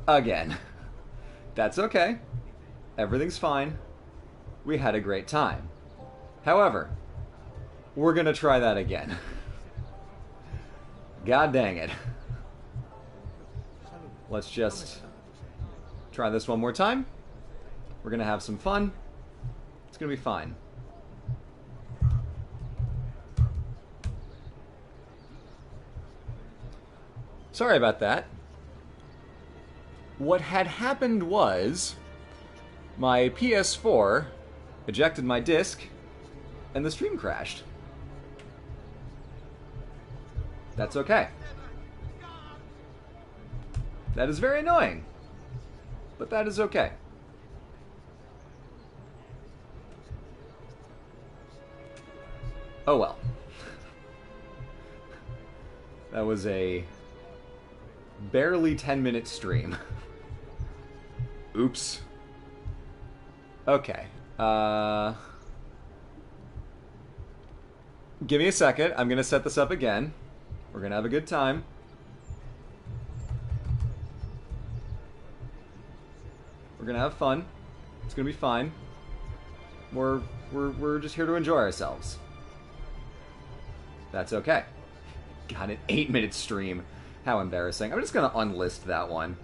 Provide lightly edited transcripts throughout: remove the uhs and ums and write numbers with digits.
again. That's okay. Everything's fine. We had a great time. However, we're gonna try that again. God dang it. Let's just try this one more time. We're gonna have some fun. It's gonna be fine. Sorry about that. What had happened was my PS4 ejected my disc and the stream crashed. That's okay. That is very annoying, but that is okay. Oh well. That was a barely 10-minute stream. Oops. Okay. Give me a second. I'm gonna set this up again. We're gonna have a good time. We're gonna have fun. It's gonna be fine. We're just here to enjoy ourselves. That's okay. God, an 8-minute stream. How embarrassing. I'm just gonna unlist that one.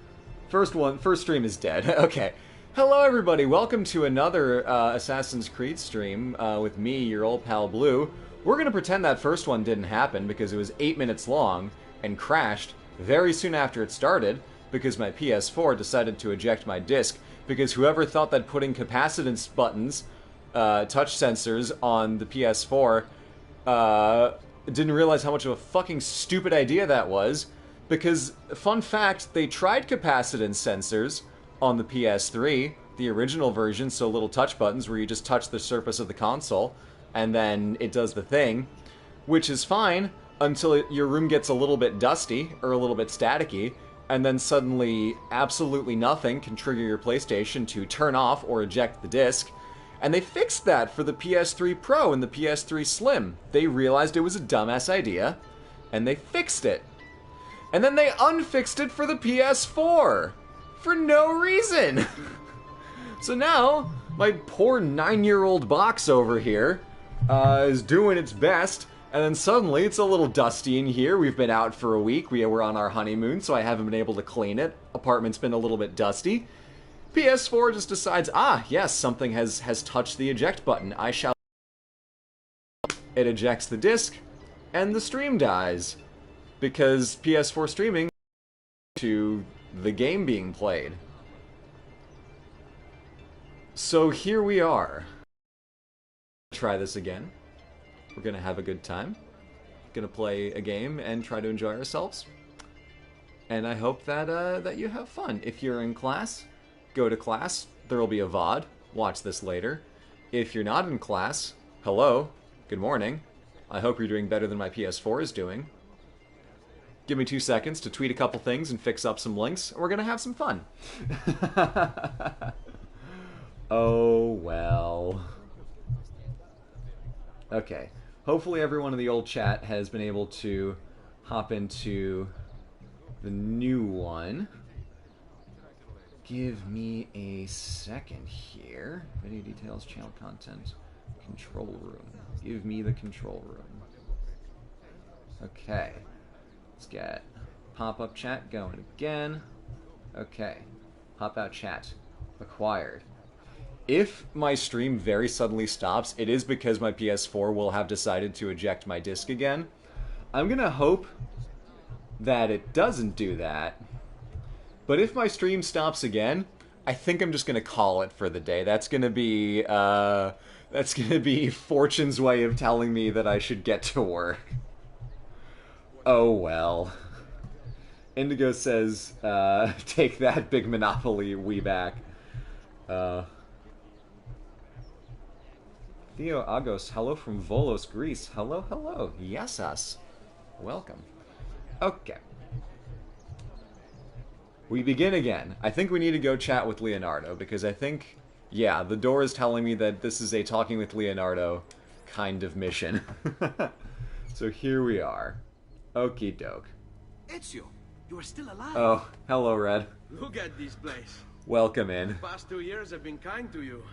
First stream is dead. Okay. Hello everybody, welcome to another Assassin's Creed stream with me, your old pal Blue. We're gonna pretend that first one didn't happen because it was 8 minutes long and crashed very soon after it started because my PS4 decided to eject my disc because whoever thought that putting capacitance buttons, touch sensors on the PS4 didn't realize how much of a fucking stupid idea that was. Because, fun fact, they tried capacitance sensors on the PS3, the original version, so little touch buttons where you just touch the surface of the console, and then it does the thing, which is fine until your room gets a little bit dusty, or a little bit staticky, and then suddenly absolutely nothing can trigger your PlayStation to turn off or eject the disc. And they fixed that for the PS3 Pro and the PS3 Slim. They realized it was a dumbass idea, and they fixed it. And then they unfixed it for the PS4 for no reason. So now my poor 9-year-old box over here is doing its best, and then suddenly it's a little dusty in here. We've been out for a week. We were on our honeymoon, so I haven't been able to clean it. Apartment's been a little bit dusty. PS4 just decides, yes, something has touched the eject button. I shall. It ejects the disc, and the stream dies. Because PS4 streaming to the game being played. So here we are. Try this again. We're gonna have a good time. Gonna play a game and try to enjoy ourselves. And I hope that that you have fun. If you're in class, go to class. There'll be a VOD. Watch this later. If you're not in class, hello, good morning. I hope you're doing better than my PS4 is doing. Give me 2 seconds to tweet a couple things and fix up some links, and we're gonna have some fun. Oh, well. Okay. Hopefully everyone in the old chat has been able to hop into the new one. Give me a second here. Video details, channel content, control room. Give me the control room. Okay. Let's get pop-up chat going again. Okay. Pop-out chat. Acquired. If my stream very suddenly stops, it is because my PS4 will have decided to eject my disc again. I'm gonna hope that it doesn't do that. But if my stream stops again, I think I'm just gonna call it for the day. That's gonna be Fortune's way of telling me that I should get to work. Oh well. Indigo says, take that, big Monopoly, we back. Theo Agos, hello from Volos, Greece. Hello, hello. Yes, us. Welcome. Okay. We begin again. I think we need to go chat with Leonardo, because I think, yeah, the door is telling me that this is a talking with Leonardo kind of mission. So here we are. Okie doke. Ezio, you are still alive. Oh, hello, Red. Look at this place. Welcome in. The past 2 years have been kind to you.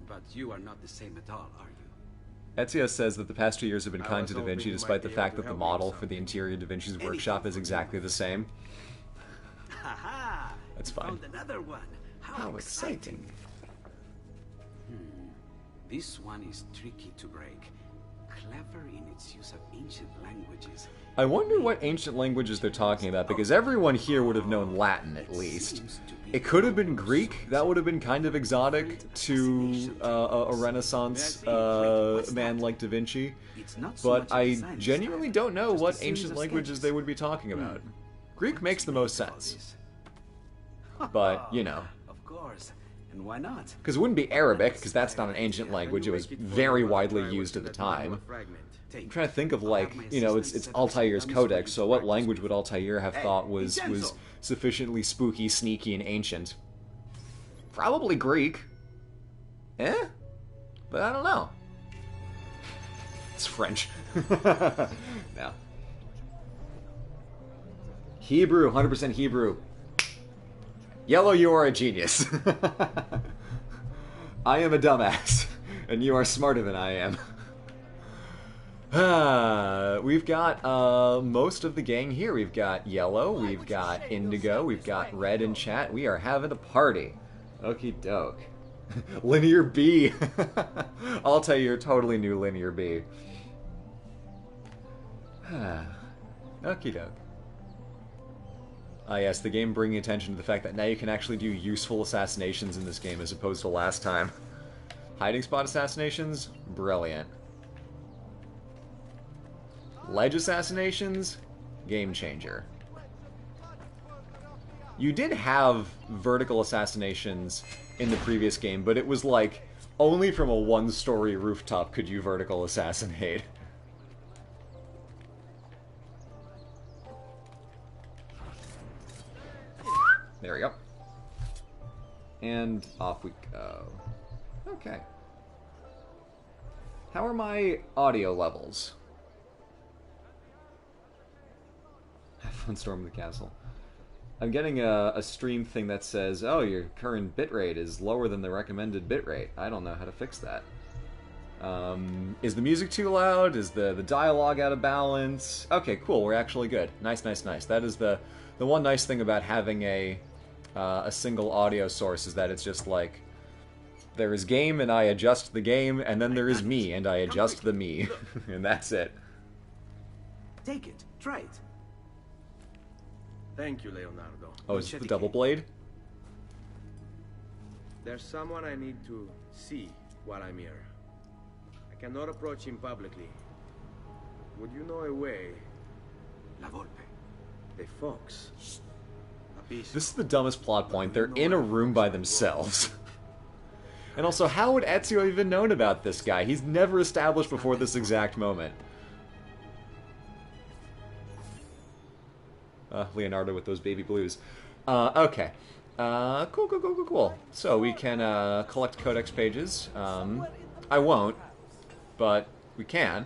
But you are not the same at all, are you? Ezio says that the past 2 years have been kind to Da hoping Vinci you despite might the be fact able that to the help me model with for the something. interior Da Vinci's workshop is exactly the same. Haha! That's you fine. found another one. How exciting. This one is tricky to break. Clever in its use of ancient languages. I wonder what ancient languages they're talking about, because everyone here would have known Latin at least. It could have been Greek. That would have been kind of exotic to a Renaissance man like Da Vinci. But I genuinely don't know what ancient languages they would be talking about. Greek makes the most sense. But, you know. Of course. And why not? Because it wouldn't be Arabic, because that's not an ancient language. It was very widely used at the time. I'm trying to think of, like, you know, it's Altair's Codex, so what language would Altair have thought was sufficiently spooky, sneaky, and ancient? Probably Greek. Eh? But I don't know. It's French. No. Hebrew, 100% Hebrew. Yellow, you are a genius. I am a dumbass, and you are smarter than I am. We've got most of the gang here. We've got Yellow, we've got Indigo, we've got Red in chat. We are having a party. Okie doke. Linear B. I'll tell you, you're totally new Linear B. Okie doke. Ah yes, the game bringing attention to the fact that now you can actually do useful assassinations in this game as opposed to last time. Hiding spot assassinations? Brilliant. Ledge assassinations? Game changer. You did have vertical assassinations in the previous game, but it was like, only from a one-story rooftop could you vertical assassinate. There we go. And off we go. Okay. How are my audio levels? Have fun storming the castle. I'm getting a stream thing that says, oh, your current bitrate is lower than the recommended bitrate. I don't know how to fix that. Is the music too loud? Is the dialogue out of balance? Okay, cool, we're actually good. Nice, nice, nice. That is the one nice thing about having a single audio source, is that it's just like, there is game and I adjust the game, and then there is me and I adjust the me. And that's it. Take it. Try it. Thank you, Leonardo. Oh, is it the double blade? There's someone I need to see while I'm here. I cannot approach him publicly. Would you know a way? La Volpe. A fox. This is the dumbest plot point. They're in a room by themselves. And also, how would Ezio even known about this guy? He's never established before this exact moment. Leonardo with those baby blues. Okay. Cool. So we can collect codex pages. I won't, but we can.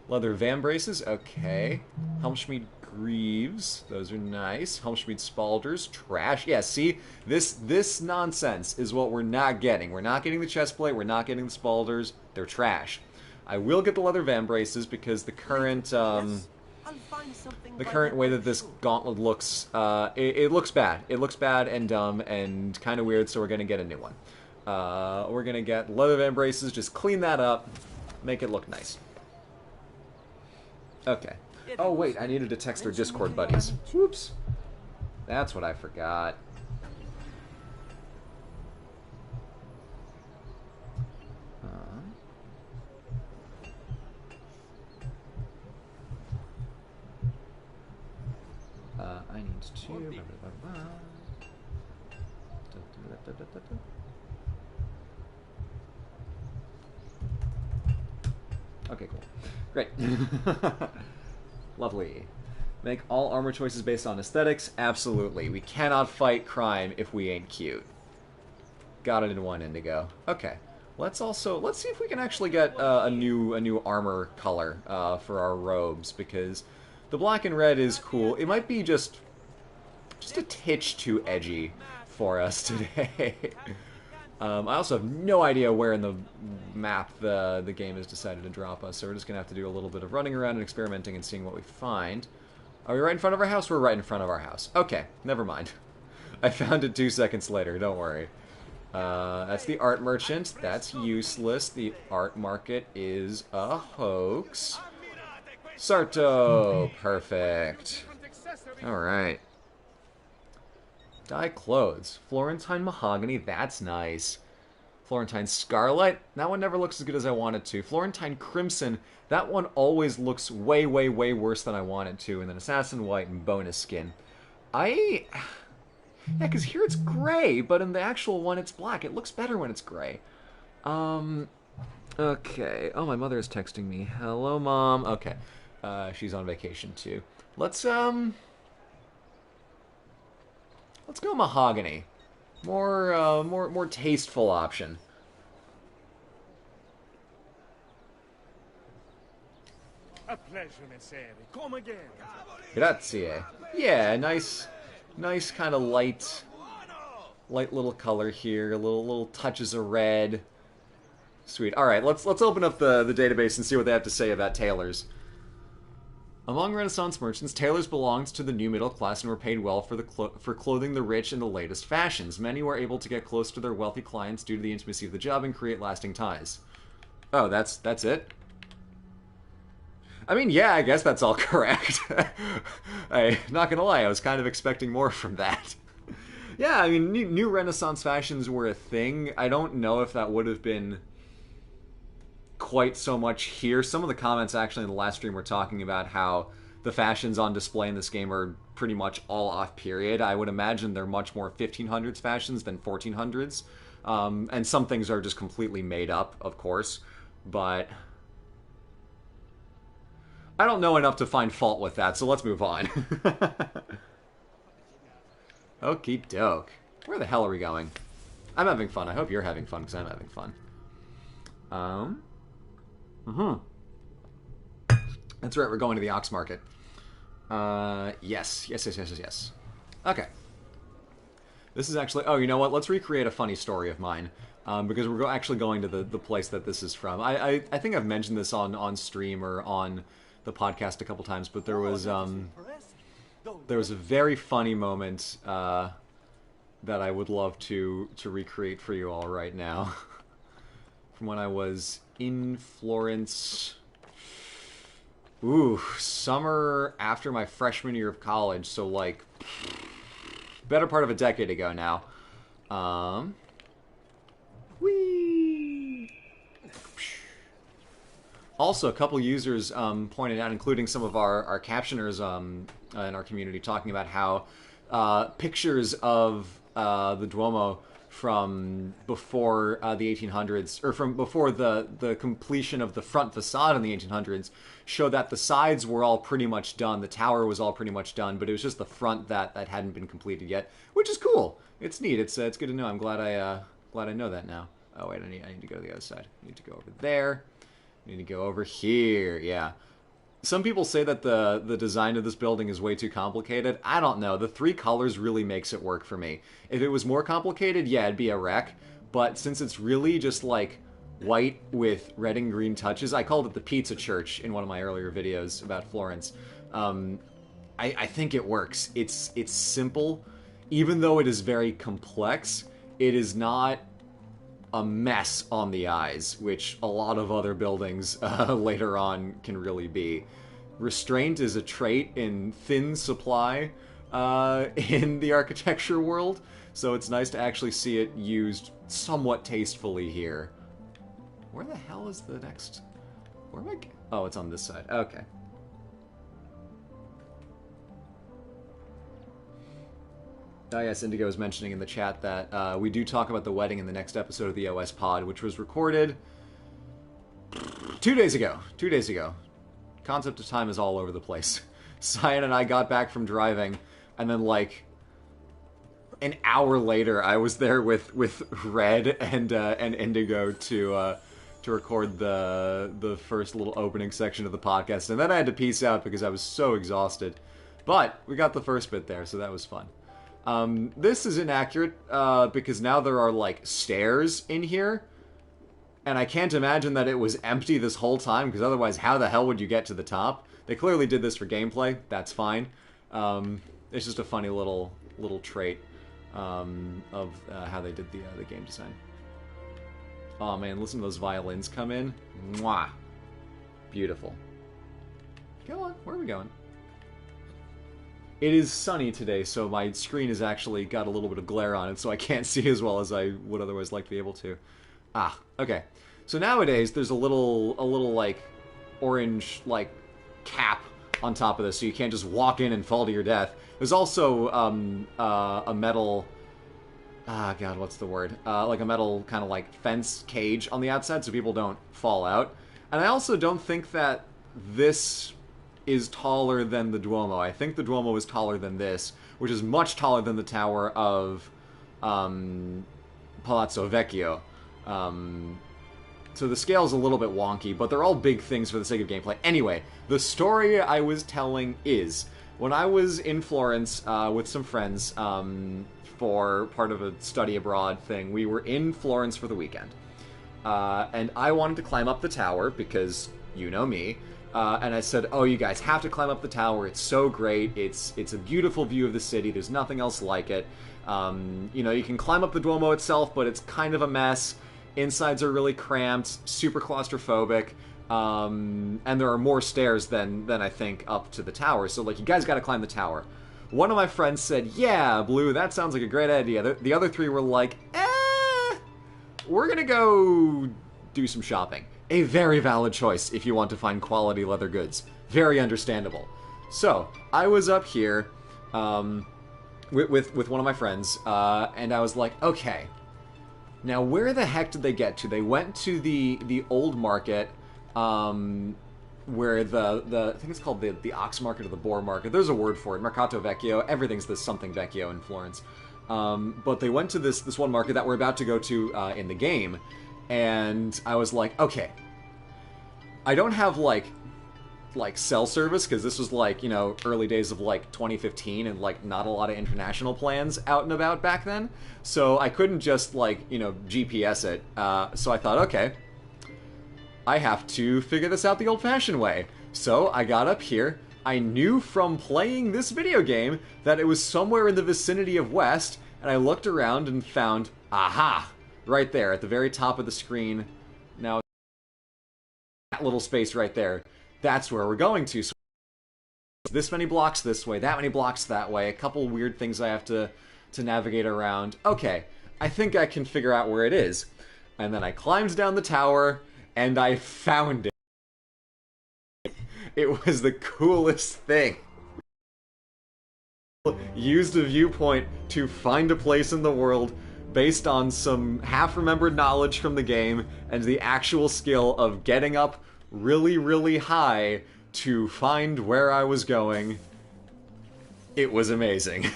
Leather van braces, okay. Helmschmied Greaves, those are nice. Helmschmied Spalders, trash. Yeah, see, this nonsense is what we're not getting. We're not getting the chestplate, we're not getting the Spalders, they're trash. I will get the leather van braces because the current way that this gauntlet looks, it looks bad. It looks bad and dumb and kind of weird, so we're gonna get a new one. We're gonna get leather van braces, just clean that up, make it look nice. Okay. Oh, wait, I needed to text their Discord buddies. Whoops. That's what I forgot. I need to... Okay, cool. Great. Lovely. Make all armor choices based on aesthetics? Absolutely. We cannot fight crime if we ain't cute. Got it in one, Indigo. Okay. Let's see if we can actually get a new armor color for our robes, because the black and red is cool. It might be just just a titch too edgy for us today. I also have no idea where in the map the game has decided to drop us, so we're just going to have to do a little bit of running around and experimenting and seeing what we find. Are we right in front of our house? We're right in front of our house. Okay, never mind. I found it 2 seconds later, don't worry. That's the art merchant. That's useless. The art market is a hoax. Sarto! Perfect. Alright. Dye clothes. Florentine mahogany, that's nice. Florentine scarlet, that one never looks as good as I want it to. Florentine crimson, that one always looks way, way, way worse than I want it to. And then assassin white and bonus skin. Yeah, because here it's gray, but in the actual one it's black. It looks better when it's gray. Okay. Oh, my mother is texting me. Hello, Mom. Okay. She's on vacation too. Let's go mahogany. More tasteful option. A pleasure, Messere. Come again. Grazie. Yeah, nice kind of light little color here. Little touches of red. Sweet. All right, let's open up the database and see what they have to say about tailors. Among Renaissance merchants, tailors belonged to the new middle class and were paid well for clothing the rich in the latest fashions. Many were able to get close to their wealthy clients due to the intimacy of the job and create lasting ties. Oh, that's it? I mean, yeah, I guess that's all correct. Not gonna lie, I was kind of expecting more from that. Yeah, I mean, new Renaissance fashions were a thing. I don't know if that would have been quite so much here. Some of the comments actually in the last stream were talking about how the fashions on display in this game are pretty much all off period. I would imagine they're much more 1500s fashions than 1400s. And some things are just completely made up, of course. But I don't know enough to find fault with that, so let's move on. Okie doke. Where the hell are we going? I'm having fun. I hope you're having fun, because I'm having fun. That's right, we're going to the Ox Market. Yes. Okay. This is actually... Oh, you know what? Let's recreate a funny story of mine. Because we're actually going to the place that this is from. I think I've mentioned this on stream or on the podcast a couple times, but there was a very funny moment that I would love to recreate for you all right now. From when I was in Florence. Ooh, summer after my freshman year of college, so like better part of a decade ago now. Whee! Also, a couple users pointed out, including some of our captioners in our community, talking about how pictures of the Duomo from before the 1800s, or from before the completion of the front facade in the 1800s, show that the sides were all pretty much done. The tower was all pretty much done, but it was just the front that hadn't been completed yet, which is cool. It's neat. It's good to know. I'm glad I know that now. Oh wait, I need to go to the other side. I need to go over there. I need to go over here. Yeah. Some people say that the design of this building is way too complicated. I don't know. The 3 colors really makes it work for me. If it was more complicated, yeah, it'd be a wreck. But since it's really just like white with red and green touches, I called it the Pizza Church in one of my earlier videos about Florence. I think it works. It's simple. Even though it is very complex, it is not a mess on the eyes, which a lot of other buildings later on can really be. Restraint is a trait in thin supply in the architecture world, so it's nice to actually see it used somewhat tastefully here. Where the hell is the next... Where am I... Oh, it's on this side. Okay. Oh yes, Indigo was mentioning in the chat that we do talk about the wedding in the next episode of the OS Pod, which was recorded 2 days ago. 2 days ago. Concept of time is all over the place. Cyan and I got back from driving, and then like an hour later, I was there with Red and Indigo to record the first little opening section of the podcast, and then I had to peace out because I was so exhausted. But we got the first bit there, so that was fun. This is inaccurate, because now there are, like, stairs in here. And I can't imagine that it was empty this whole time, because otherwise how the hell would you get to the top? They clearly did this for gameplay. That's fine. It's just a funny little trait of how they did the game design. Oh man, listen to those violins come in. Mwah. Beautiful. Go on, where are we going? It is sunny today, so my screen has actually got a little bit of glare on it, so I can't see as well as I would otherwise like to be able to. Ah, okay. So nowadays, there's a little like, orange, like, cap on top of this, so you can't just walk in and fall to your death. There's also, a metal... Ah, God, what's the word? Like a metal kind of, like, fence cage on the outside, so people don't fall out. And I also don't think that this is taller than the Duomo. I think the Duomo is taller than this, which is much taller than the tower of, Palazzo Vecchio. So the scale's a little bit wonky, but they're all big things for the sake of gameplay. Anyway, the story I was telling is, when I was in Florence with some friends for part of a study abroad thing, we were in Florence for the weekend. And I wanted to climb up the tower, because you know me, and I said, oh, you guys have to climb up the tower, it's so great, it's a beautiful view of the city, there's nothing else like it. You know, you can climb up the Duomo itself, but it's kind of a mess. Insides are really cramped, super claustrophobic, and there are more stairs than I think up to the tower. So, like, you guys gotta climb the tower. One of my friends said, yeah, Blue, that sounds like a great idea. The other three were like, we're gonna go do some shopping. A very valid choice if you want to find quality leather goods. Very understandable. So, I was up here, with one of my friends, and I was like, okay, now where the heck did they get to? They went to the old market, where I think it's called the ox market or the boar market. There's a word for it, Mercato Vecchio. Everything's the something Vecchio in Florence. But they went to this one market that we're about to go to in the game, and I was like, okay, I don't have like cell service, because this was like, you know, early days of like 2015, and like not a lot of international plans out and about back then, so I couldn't just like, you know, GPS it. So I thought, okay, I have to figure this out the old-fashioned way. So I got up here. I knew from playing this video game that it was somewhere in the vicinity of West, and I looked around and found, aha, right there at the very top of the screen. Now, that little space right there, that's where we're going to. So this many blocks this way, that many blocks that way, a couple weird things I have to navigate around. Okay, I think I can figure out where it is. And then I climbed down the tower, and I found it. It was the coolest thing. Used a viewpoint to find a place in the world based on some half-remembered knowledge from the game and the actual skill of getting up really, really high to find where I was going. It was amazing.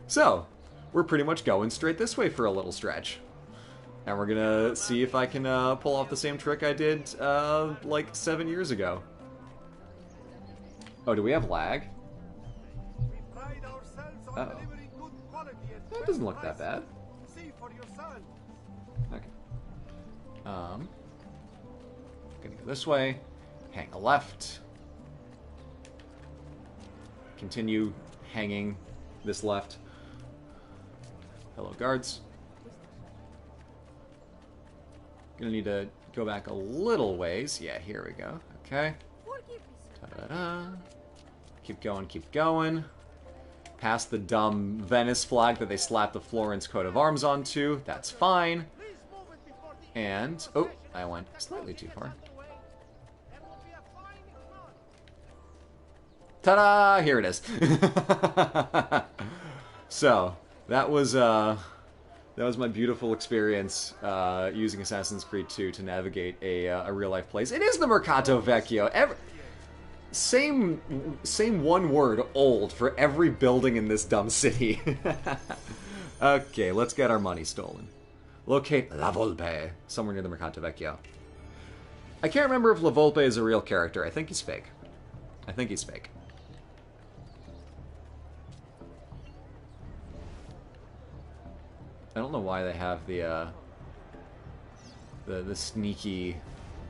So, we're pretty much going straight this way for a little stretch. And we're gonna see if I can pull off the same trick I did, like 7 years ago. Oh, do we have lag? Uh-oh. That doesn't look that bad. Okay. Gonna go this way. Hang a left. Continue hanging this left. Hello, guards. Gonna need to go back a little ways. Yeah, here we go. Okay. Ta-da-da. Keep going, keep going. Past the dumb Venice flag that they slapped the Florence coat of arms onto. That's fine. And, oh, I went slightly too far. Ta-da! Here it is. So, that was my beautiful experience using Assassin's Creed 2 to navigate a real-life place. It is the Mercato Vecchio. Same one word, old, for every building in this dumb city. Okay, let's get our money stolen. Locate La Volpe, somewhere near the Mercato Vecchio. I can't remember if La Volpe is a real character. I think he's fake. I think he's fake. I don't know why they have the sneaky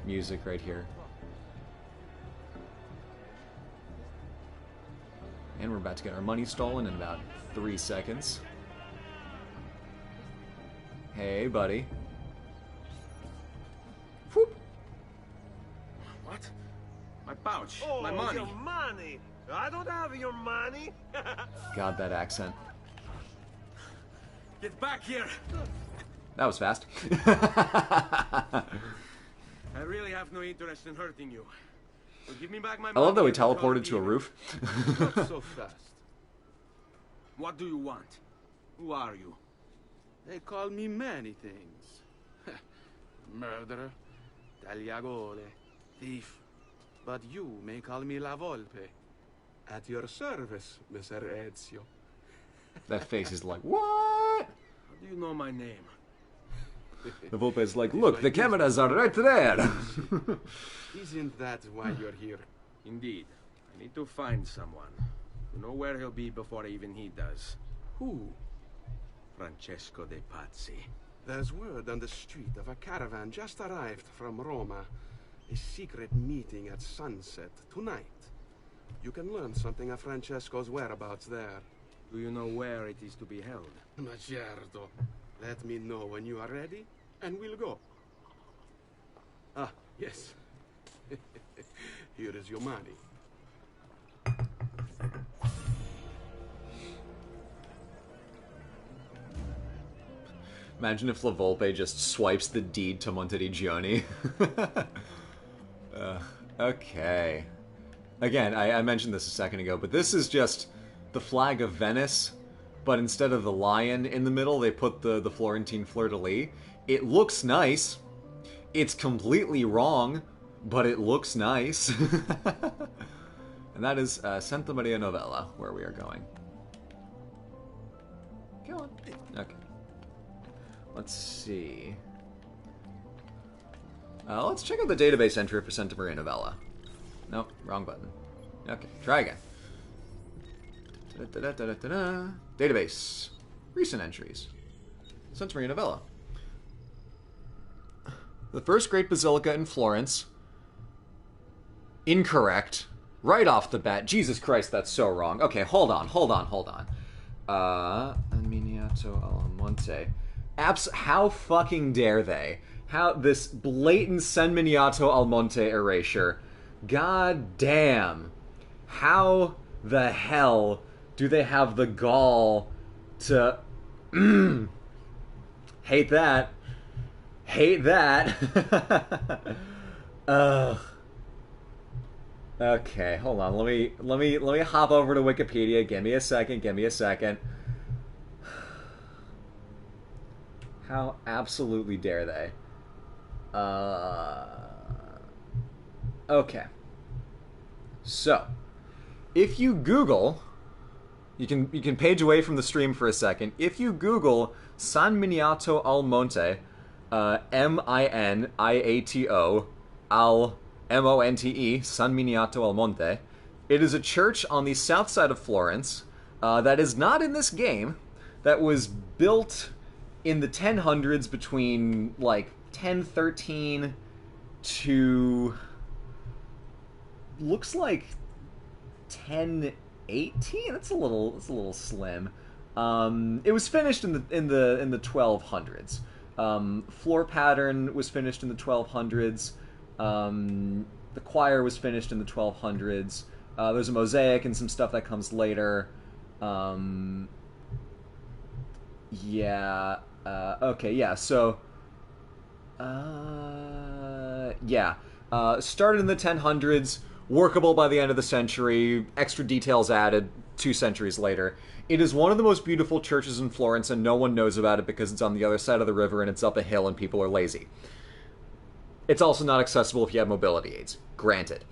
music right here. And we're about to get our money stolen in about 3 seconds. Hey, buddy. Whoop. What? My pouch. Oh, my money. your money. I don't have your money. God, that accent. Get back here. That was fast. I really have no interest in hurting you. So give me back my money. I love that we and control teleported the to a event. roof. Not so fast. What do you want? Who are you? They call me many things. Murderer, tagliagole, thief. But you may call me La Volpe. At your service, Messer Ezio. That face is like, what? How do you know my name? The Volpe is like, look, the cameras are right there. Isn't that why you're here? Indeed. I need to find someone. You know where he'll be before even he does. Who? Francesco de Pazzi. There's word on the street of a caravan just arrived from Roma. A secret meeting at sunset tonight. You can learn something of Francesco's whereabouts there. Do you know where it is to be held? Ma certo. Let me know when you are ready, and we'll go. Ah, yes. Here is your money. Imagine if La Volpe just swipes the deed to Monteriggioni. Okay. Again, I mentioned this a second ago, but this is just the flag of Venice, but instead of the lion in the middle, they put the Florentine fleur-de-lis. It looks nice. It's completely wrong, but it looks nice. And that is Santa Maria Novella, where we are going. Go on. Okay. Let's see. Let's check out the database entry for Santa Maria Novella. Nope, wrong button. Okay, try again. Da-da-da-da-da-da. Database. Recent entries. Santa Maria Novella. The first great basilica in Florence. Incorrect. Right off the bat. Jesus Christ, that's so wrong. Okay, hold on. Miniato al Monte. How fucking dare they? How this blatant San Miniato al Monte erasure. God damn. How the hell do they have the gall to hate that? Hate that. Ugh. Okay, hold on. Let me hop over to Wikipedia. Give me a second. How absolutely dare they? Okay. So, if you Google, you can page away from the stream for a second. If you Google San Miniato al Monte, Miniato al Monte, San Miniato al Monte, it is a church on the south side of Florence that is not in this game. That was built in the 1000s between like 1013 to looks like 1018. That's a little slim. It was finished in the 1200s. Floor pattern was finished in the 1200s. The choir was finished in the 1200s. There's a mosaic and some stuff that comes later. Okay, yeah, so... started in the 1000s, workable by the end of the century, extra details added 2 centuries later. It is one of the most beautiful churches in Florence, and no one knows about it because it's on the other side of the river and it's up a hill and people are lazy. It's also not accessible if you have mobility aids, granted.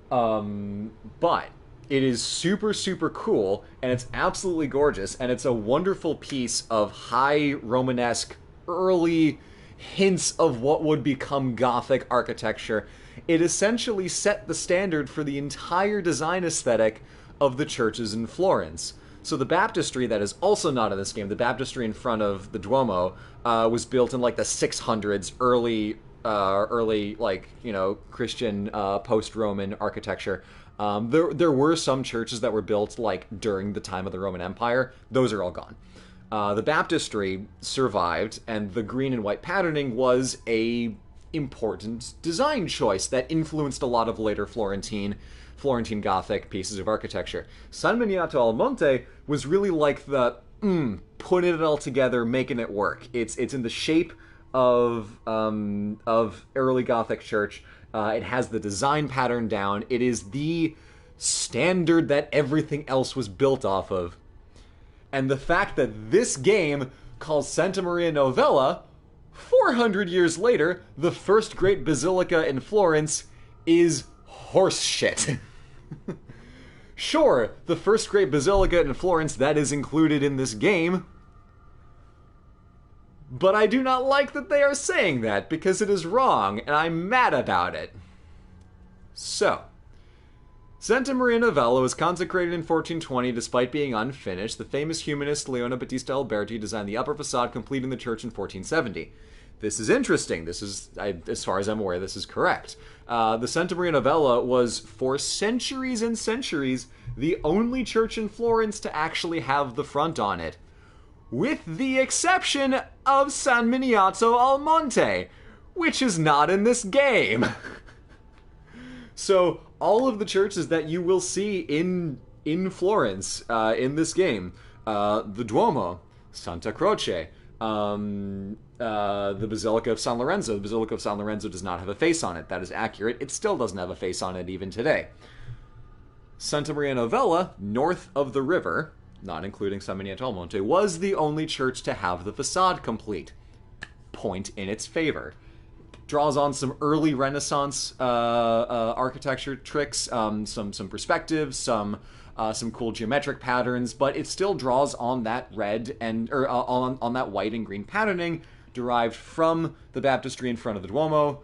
But it is super, super cool, and it's absolutely gorgeous, and it's a wonderful piece of high Romanesque, early hints of what would become Gothic architecture. It essentially set the standard for the entire design aesthetic of the churches in Florence. So the baptistry that is also not in this game, the baptistry in front of the Duomo, was built in like the 600s, early like, you know, Christian post-Roman architecture. There were some churches that were built like during the time of the Roman Empire. Those are all gone. The baptistry survived, and the green and white patterning was a important design choice that influenced a lot of later Florentine Gothic pieces of architecture. San Miniato al Monte was really like the putting it all together, making it work. It's in the shape of early Gothic church. It has the design pattern down. It is the standard that everything else was built off of. And the fact that this game calls Santa Maria Novella, 400 years later, the first great basilica in Florence, is horse shit. Sure, the first great basilica in Florence, that is included in this game. But I do not like that they are saying that, because it is wrong, and I'm mad about it. So, Santa Maria Novella was consecrated in 1420 despite being unfinished. The famous humanist Leone Battista Alberti designed the upper facade, completing the church in 1470. This is interesting. This is, as far as I'm aware, this is correct. The Santa Maria Novella was, for centuries and centuries, the only church in Florence to actually have the front on it. With the exception of San Miniato al Monte, which is not in this game. So, all of the churches that you will see in Florence in this game, the Duomo, Santa Croce, the Basilica of San Lorenzo. The Basilica of San Lorenzo does not have a face on it. That is accurate. It still doesn't have a face on it even today. Santa Maria Novella, north of the river, not including San Miniato al Monte, was the only church to have the facade complete. Point in its favor. Draws on some early Renaissance architecture tricks, some perspectives, some cool geometric patterns, but it still draws on that red on that white and green patterning derived from the baptistry in front of the Duomo,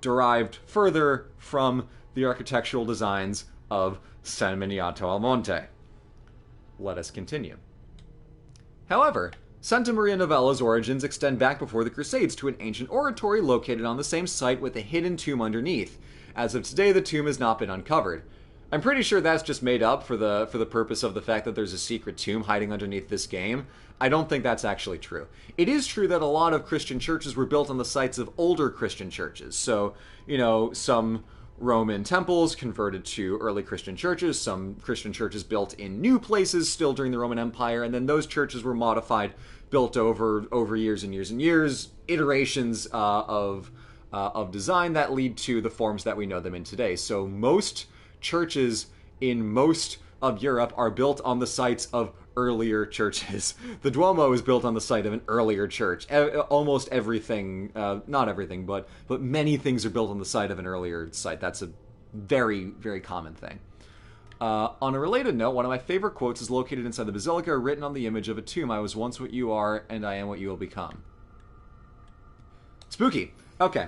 derived further from the architectural designs of San Miniato al Monte. Let us continue. However, Santa Maria Novella's origins extend back before the Crusades to an ancient oratory located on the same site with a hidden tomb underneath. As of today, the tomb has not been uncovered. I'm pretty sure that's just made up for the purpose of the fact that there's a secret tomb hiding underneath this game. I don't think that's actually true. It is true that a lot of Christian churches were built on the sites of older Christian churches. So, you know, some Roman temples converted to early Christian churches, some Christian churches built in new places still during the Roman Empire, and then those churches were modified, built over years and years and years, iterations of design that lead to the forms that we know them in today. So most churches in most of Europe are built on the sites of earlier churches. The Duomo is built on the site of an earlier church. Almost everything, not everything, but many things are built on the site of an earlier site. That's a very, very common thing. On a related note, one of my favorite quotes is located inside the basilica, written on the image of a tomb. I was once what you are, and I am what you will become. Spooky. Okay.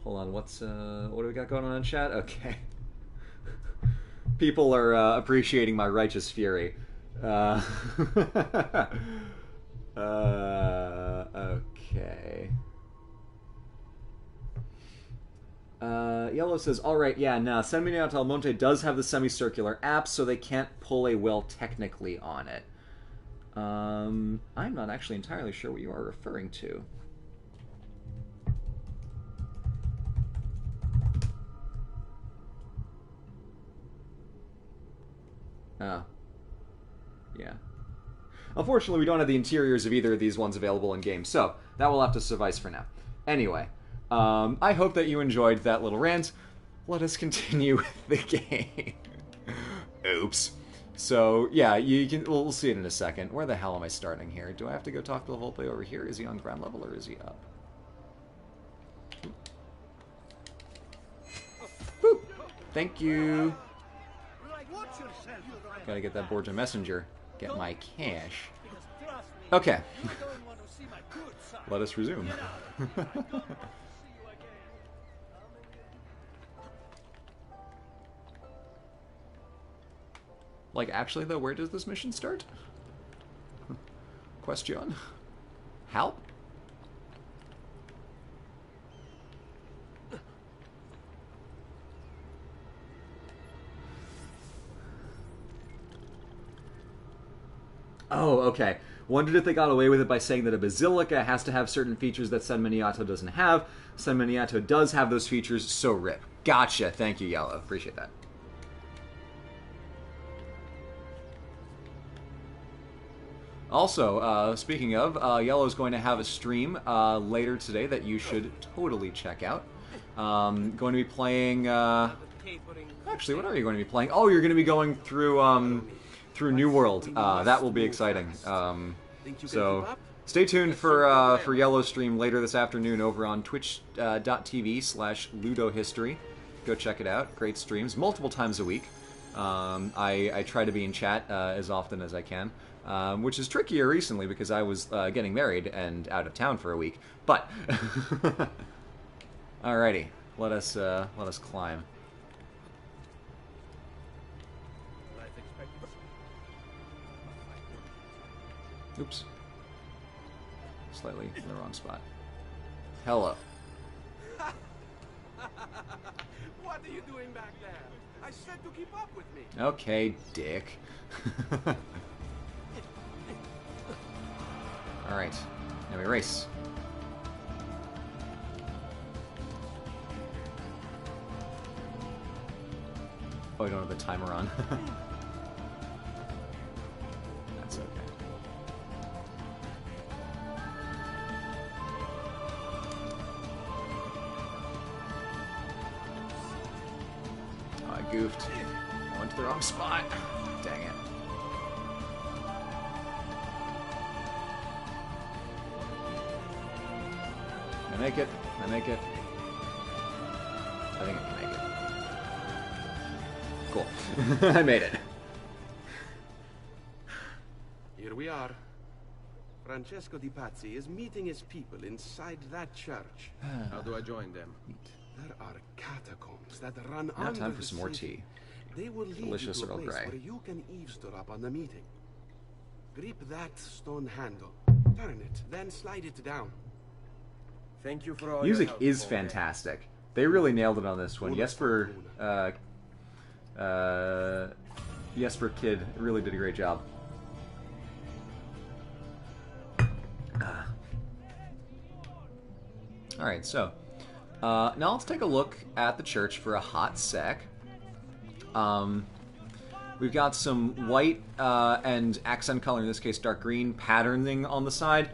Hold on, what do we got going on in chat? Okay. People are appreciating my righteous fury. Okay. Yellow says, alright, yeah, nah, San Miniato al Monte does have the semicircular apse, so they can't pull a well technically on it. I'm not actually entirely sure what you are referring to. Oh. Yeah. Unfortunately, we don't have the interiors of either of these ones available in-game, so that will have to suffice for now. Anyway, I hope that you enjoyed that little rant. Let us continue with the game. Oops. So, yeah, we'll see it in a second. Where the hell am I starting here? Do I have to go talk to the Volpe over here? Is he on ground level or is he up? Boop. Thank you. Gotta get that Borgia Messenger. Get my cash. Okay. let us resume. Like, actually, though, where does this mission start? Question. How? Oh, okay. Wondered if they got away with it by saying that a basilica has to have certain features that San Miniato doesn't have. San Miniato does have those features, so rip. Gotcha. Thank you, Yellow. Appreciate that. Also, speaking of, Yellow's going to have a stream later today that you should totally check out. Going to be playing... actually, what are you going to be playing? Oh, you're going to be going through New World. That will be exciting. So stay tuned for Yellow's stream later this afternoon over on twitch.tv/ludohistory. Go check it out. Great streams, multiple times a week. I try to be in chat as often as I can. Which is trickier recently because I was getting married and out of town for a week. But alrighty, let us climb. Oops, slightly in the wrong spot. Hello. What are you doing back there? I said to keep up with me. Okay, dick. Alright, now we race. Oh, I don't have the timer on. That's okay. Oh, I goofed. I went to the wrong spot. Dang it. I make it. I make it. I think I can make it. Cool. I made it. Here we are. Francesco Di Pazzi is meeting his people inside that church. How do I join them? There are catacombs that run Now under time for the some more city. tea. They will lead Delicious you to a Earl place Grey. where you can eavesdrop on the meeting. Grip that stone handle. Turn it, then slide it down. Thank you for all Music your help, is Paul. fantastic. They really nailed it on this one. Jesper Kid really did a great job. Alright, so now let's take a look at the church for a hot sec. We've got some white and accent color, in this case dark green, patterning on the side.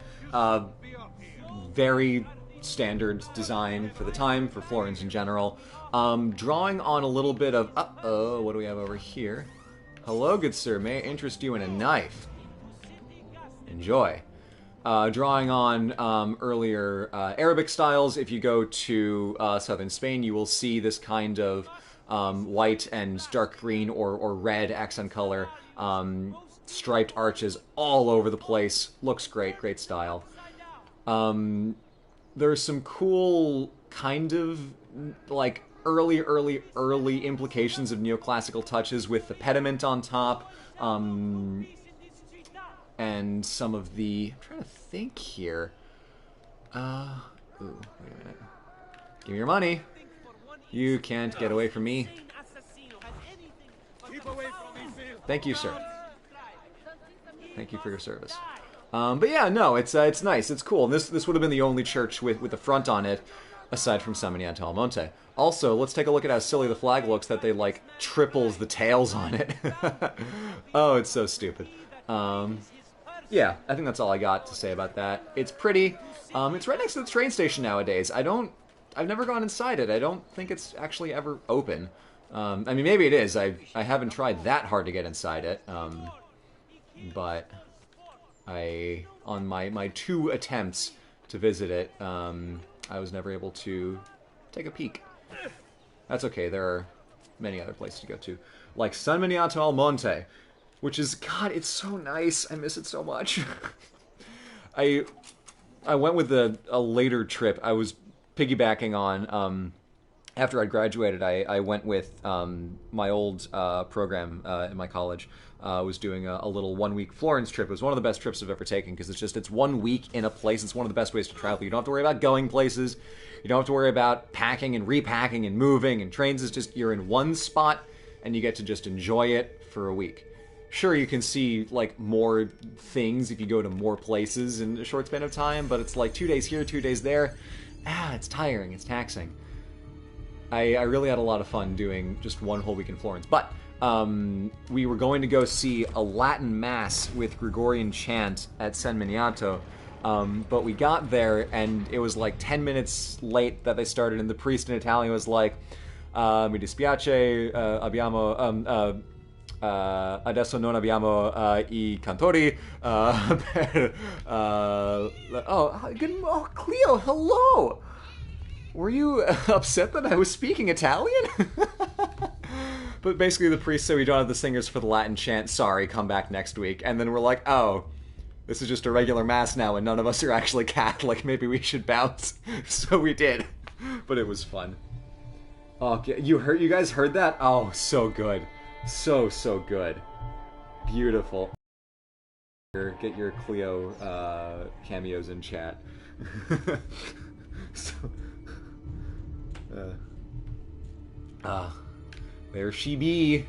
Very standard design for the time, for Florence in general. Drawing on a little bit of... Uh-oh, what do we have over here? Hello, good sir. May I interest you in a knife? Enjoy. Drawing on earlier Arabic styles. If you go to southern Spain, you will see this kind of white and dark green or red accent color. Striped arches all over the place. Looks great. Great style. There's some cool kind of like early implications of neoclassical touches with the pediment on top, and some of the... I'm trying to think here. Ooh, wait a minute. Give me your money. You can't get away from me. Keep away from me, Phil. Thank you, sir. Thank you for your service. But yeah, no, it's nice. It's cool. And this would have been the only church with the front on it, aside from San Miniato al Monte. Also, let's take a look at how silly the flag looks that they, like, triples the tails on it. Oh, it's so stupid. Yeah, I think that's all I got to say about that. It's pretty. It's right next to the train station nowadays. I've never gone inside it. I don't think it's actually ever open. I mean, maybe it is. I haven't tried that hard to get inside it. But on my 2 attempts to visit it, I was never able to take a peek. That's okay. There are many other places to go to, like San Miniato al Monte, which is, God, it's so nice. I miss it so much. I went with a later trip. I was piggybacking on after I graduated. I went with my old program in my college. Was doing a little 1 week Florence trip. It was one of the best trips I've ever taken because it's 1 week in a place. It's one of the best ways to travel. You don't have to worry about going places. You don't have to worry about packing and repacking and moving. And trains is just, you're in one spot and you get to just enjoy it for a week. Sure, you can see like more things if you go to more places in a short span of time, but it's like 2 days here, 2 days there. It's tiring. It's taxing. I really had a lot of fun doing just 1 whole week in Florence. But we were going to go see a Latin Mass with Gregorian chant at San Miniato. But we got there, and it was like 10 minutes late that they started, and the priest in Italian was like, mi dispiace, abbiamo... adesso non abbiamo I cantori oh, Cleo, hello! Were you upset that I was speaking Italian? But basically the priest said we don't have the singers for the Latin chant, sorry, come back next week. And then we're like, oh, this is just a regular mass now and none of us are actually Catholic, maybe we should bounce. So we did. But it was fun. Oh, you guys heard that? Oh, so good. So good. Beautiful. Get your Cleo cameos in chat. There she be,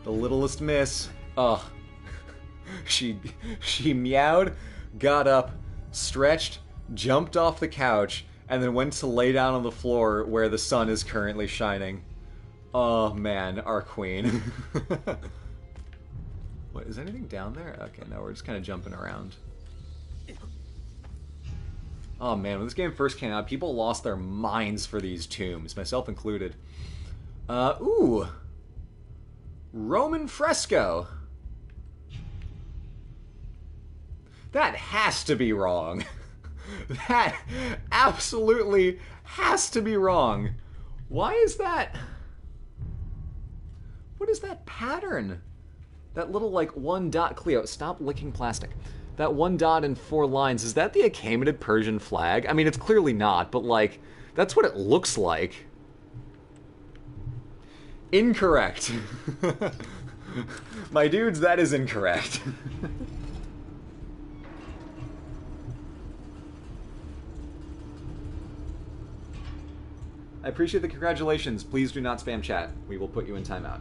the littlest miss. She meowed, got up, stretched, jumped off the couch, and then went to lay down on the floor where the sun is currently shining. Oh man, our queen. What, is anything down there? Okay, no, we're just kind of jumping around. Oh man, when this game first came out, people lost their minds for these tombs, myself included. Ooh. Roman fresco. That has to be wrong. That absolutely has to be wrong. Why is that? What is that pattern? That little, like, 1 dot... Cleo, stop licking plastic. That 1 dot and 4 lines, is that the Achaemenid Persian flag? I mean, it's clearly not, but, like, that's what it looks like. Incorrect. My dudes, that is incorrect. I appreciate the congratulations. Please do not spam chat. We will put you in timeout.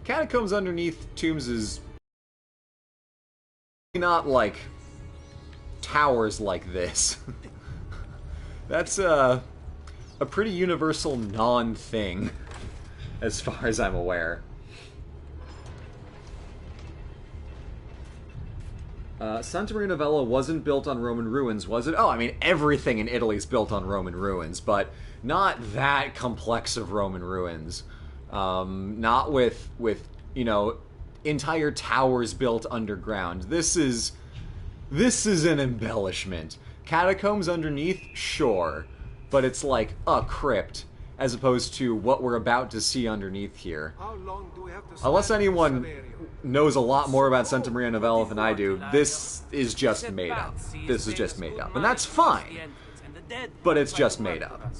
Catacombs underneath tombs is not like towers like this. That's a pretty universal non-thing, as far as I'm aware. Santa Maria Novella wasn't built on Roman ruins, was it? Oh, I mean, everything in Italy is built on Roman ruins, but not that complex of Roman ruins. Not with, you know, entire towers built underground. This is an embellishment. Catacombs underneath, sure, but it's like a crypt, as opposed to what we're about to see underneath here. How long do we have to Unless anyone knows a lot more about Santa Maria Novella than I do, this is just made up. This is just made up. And that's fine, but it's just made up.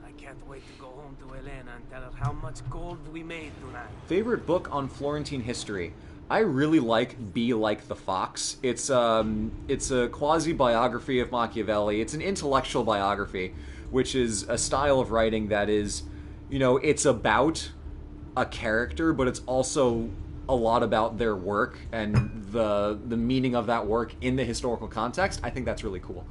I can't wait to go home to Elena and tell her how much gold we made tonight. Favorite book on Florentine history? I really like Be Like the Fox. It's a quasi-biography of Machiavelli. It's an intellectual biography, which is a style of writing that is, you know, it's about a character, but it's also a lot about their work and the meaning of that work in the historical context. I think that's really cool.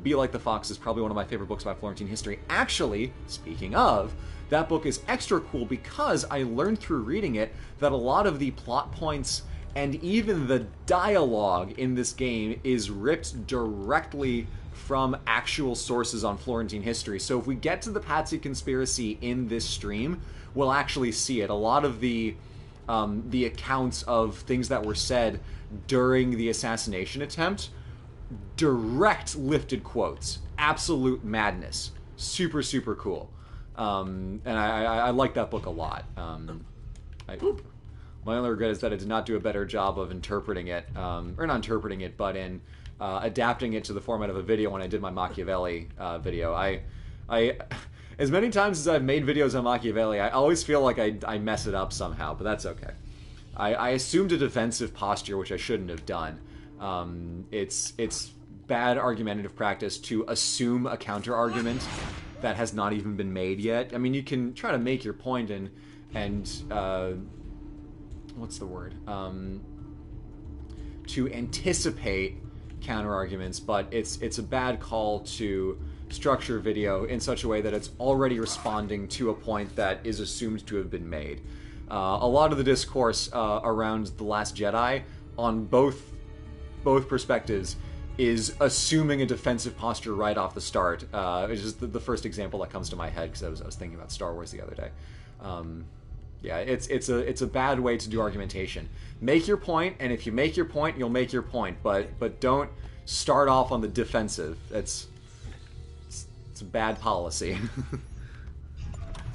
Be Like the Fox is probably one of my favorite books about Florentine history. Actually, speaking of, that book is extra cool because I learned through reading it that a lot of the plot points and even the dialogue in this game is ripped directly from actual sources on Florentine history. So if we get to the Pazzi conspiracy in this stream, we'll actually see it. A lot of the accounts of things that were said during the assassination attempt, direct lifted quotes. Absolute madness. Super, super cool. And I like that book a lot. My only regret is that I did not do a better job of interpreting it, or not interpreting it, but in adapting it to the format of a video when I did my Machiavelli video. I as many times as I've made videos on Machiavelli, I always feel like I mess it up somehow, but that's okay. I assumed a defensive posture, which I shouldn't have done. It's bad argumentative practice to assume a counter-argument that has not even been made yet. I mean, you can try to make your point and what's the word? To anticipate counter-arguments, but it's a bad call to structure video in such a way that it's already responding to a point that is assumed to have been made. A lot of the discourse around The Last Jedi on both perspectives is assuming a defensive posture right off the start. It's just the first example that comes to my head because I was thinking about Star Wars the other day. Yeah, it's a bad way to do argumentation. Make your point, and if you make your point, you'll make your point. But don't start off on the defensive. It's a bad policy.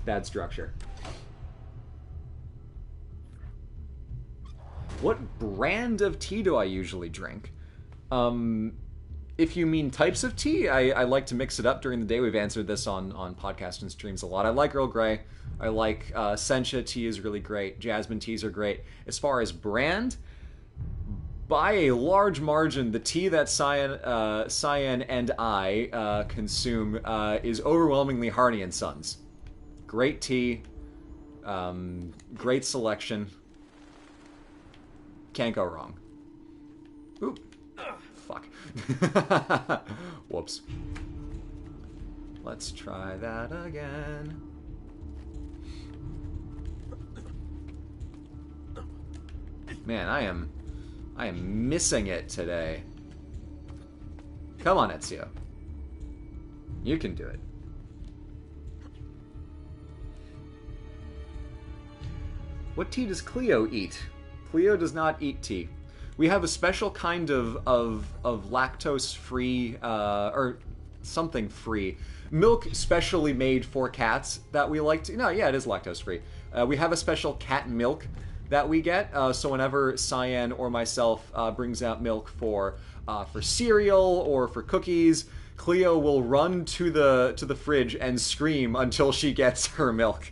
Bad structure. What brand of tea do I usually drink? If you mean types of tea, I like to mix it up during the day. We've answered this on podcast and streams a lot. I like Earl Grey. I like sencha tea is really great. Jasmine teas are great. As far as brand, by a large margin, the tea that Cyan and I consume is overwhelmingly Harney & Sons. Great tea. Great selection. Can't go wrong. Ooh. Fuck. Whoops. Let's try that again. Man, I am missing it today. Come on, Ezio. You can do it. What tea does Cleo eat? Cleo does not eat tea. We have a special kind of lactose-free, or something-free, milk specially made for cats that we like to... No, yeah, it is lactose-free. We have a special cat milk that we get, so whenever Cyan or myself brings out milk for cereal or for cookies, Cleo will run to the fridge and scream until she gets her milk.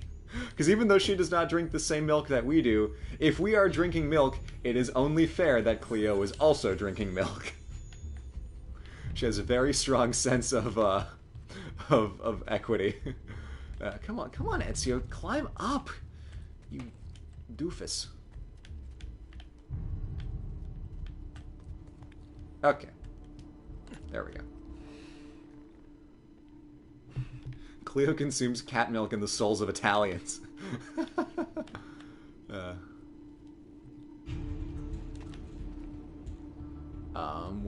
Because even though she does not drink the same milk that we do, if we are drinking milk, it is only fair that Cleo is also drinking milk. She has a very strong sense of equity. Come on, Ezio, climb up, you doofus. Okay, there we go. Cleo consumes cat milk in the souls of Italians. Where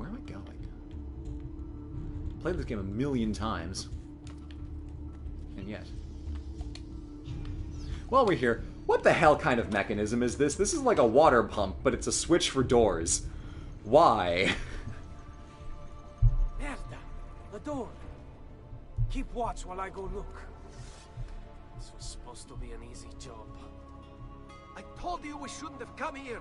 am I going? Played this game a million times. And yet. While we're here, what the hell kind of mechanism is this? This is like a water pump, but it's a switch for doors. Why? Merda! The door! Keep watch while I go look. This was supposed to be an easy job. I told you we shouldn't have come here.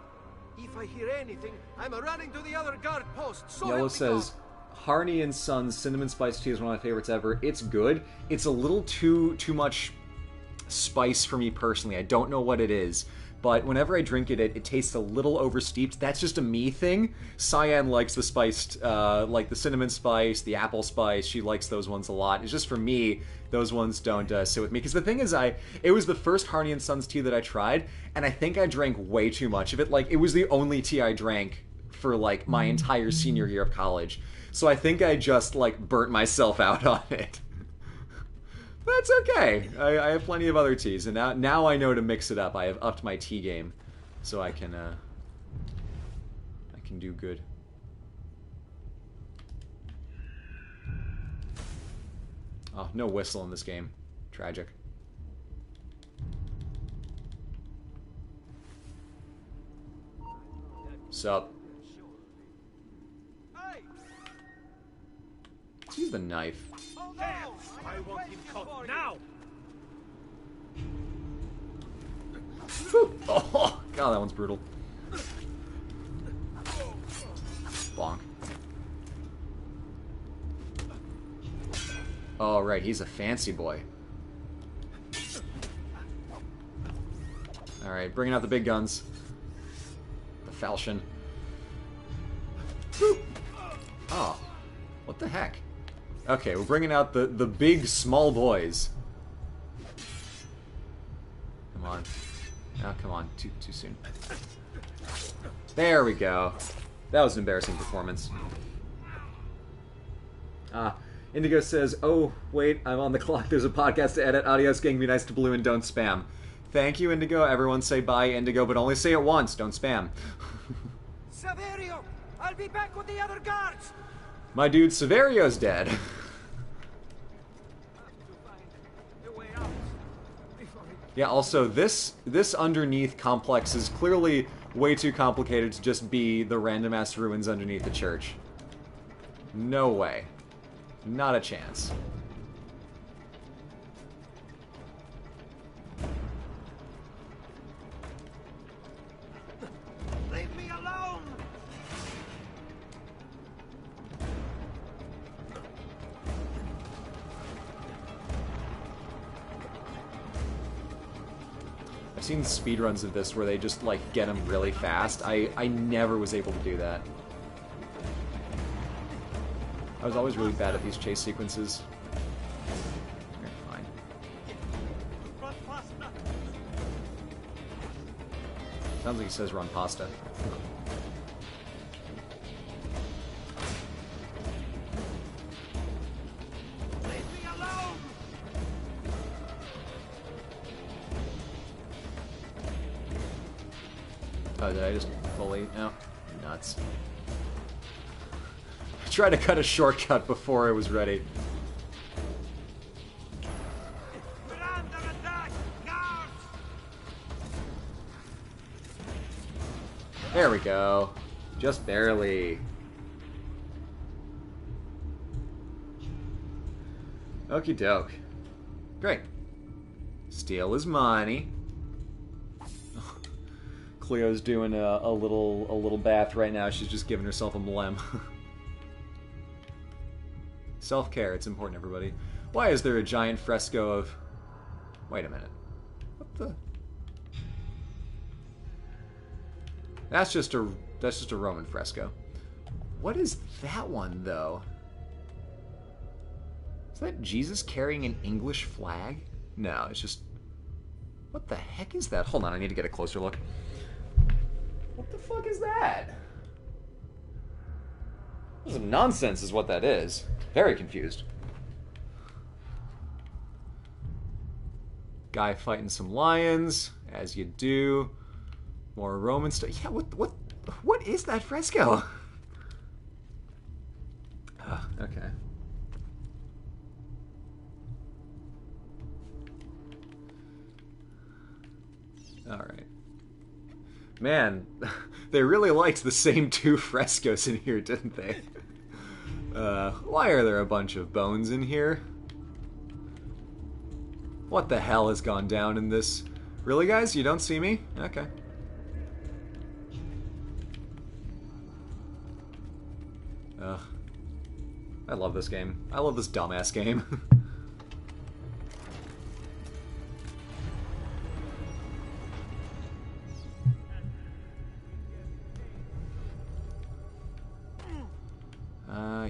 If I hear anything, I'm running to the other guard post. So Yellow says, Harney & Sons Cinnamon Spice Tea is one of my favorites ever. It's good. It's a little too much spice for me personally. I don't know what it is. But whenever I drink it, it tastes a little oversteeped. That's just a me thing. Cyan likes the spiced, like the cinnamon spice, the apple spice. She likes those ones a lot. It's just for me, those ones don't sit with me. Because the thing is, it was the first Harney & Sons tea that I tried, and I think I drank way too much of it. Like, it was the only tea I drank for, like, my entire senior year of college. So I think I just, like, burnt myself out on it. That's okay. I have plenty of other teas, and now I know to mix it up. I have upped my tea game, so I can do good. Oh, no whistle in this game. Tragic. Sup? Let's use the knife. I want him caught now! Oh, God, that one's brutal. Bonk. Oh, right, he's a fancy boy. Alright, bringing out the big guns. The falchion. Oh, what the heck? Okay, we're bringing out the big small boys. Come on. Oh, come on. Too soon. There we go. That was an embarrassing performance. Indigo says, oh, wait, I'm on the clock. There's a podcast to edit. Adios, gang. Be nice to Blue and don't spam. Thank you, Indigo. Everyone say bye, Indigo, but only say it once. Don't spam. Saverio! I'll be back with the other guards! My dude, Saverio's dead. Yeah, also, this underneath complex is clearly way too complicated to just be the random-ass ruins underneath the church. No way. Not a chance. Leave me alone! I've seen speedruns of this where they just, like, get them really fast. I never was able to do that. I was always really bad at these chase sequences. Okay, fine. Sounds like he says run pasta. Leave me alone! Oh, did I just fully... No. Nuts. I tried to cut a shortcut before I was ready. We're under attack! Guards! There we go. Just barely. Okie doke. Great. Steal his money. Cleo's doing a little bath right now. She's just giving herself a mlem. Self-care, it's important, everybody. Why is there a giant fresco of... Wait a minute. What the... That's just a Roman fresco. What is that one, though? Is that Jesus carrying an English flag? No, it's just... What the heck is that? Hold on, I need to get a closer look. What the fuck is that? This is nonsense is what that is. Very confused. Guy fighting some lions, as you do. More Roman stuff. Yeah, what is that fresco? Okay. Alright. Man, they really liked the same two frescoes in here, didn't they? Why are there a bunch of bones in here? What the hell has gone down in this? Really, guys? You don't see me? Okay. Ugh. I love this game. I love this dumbass game.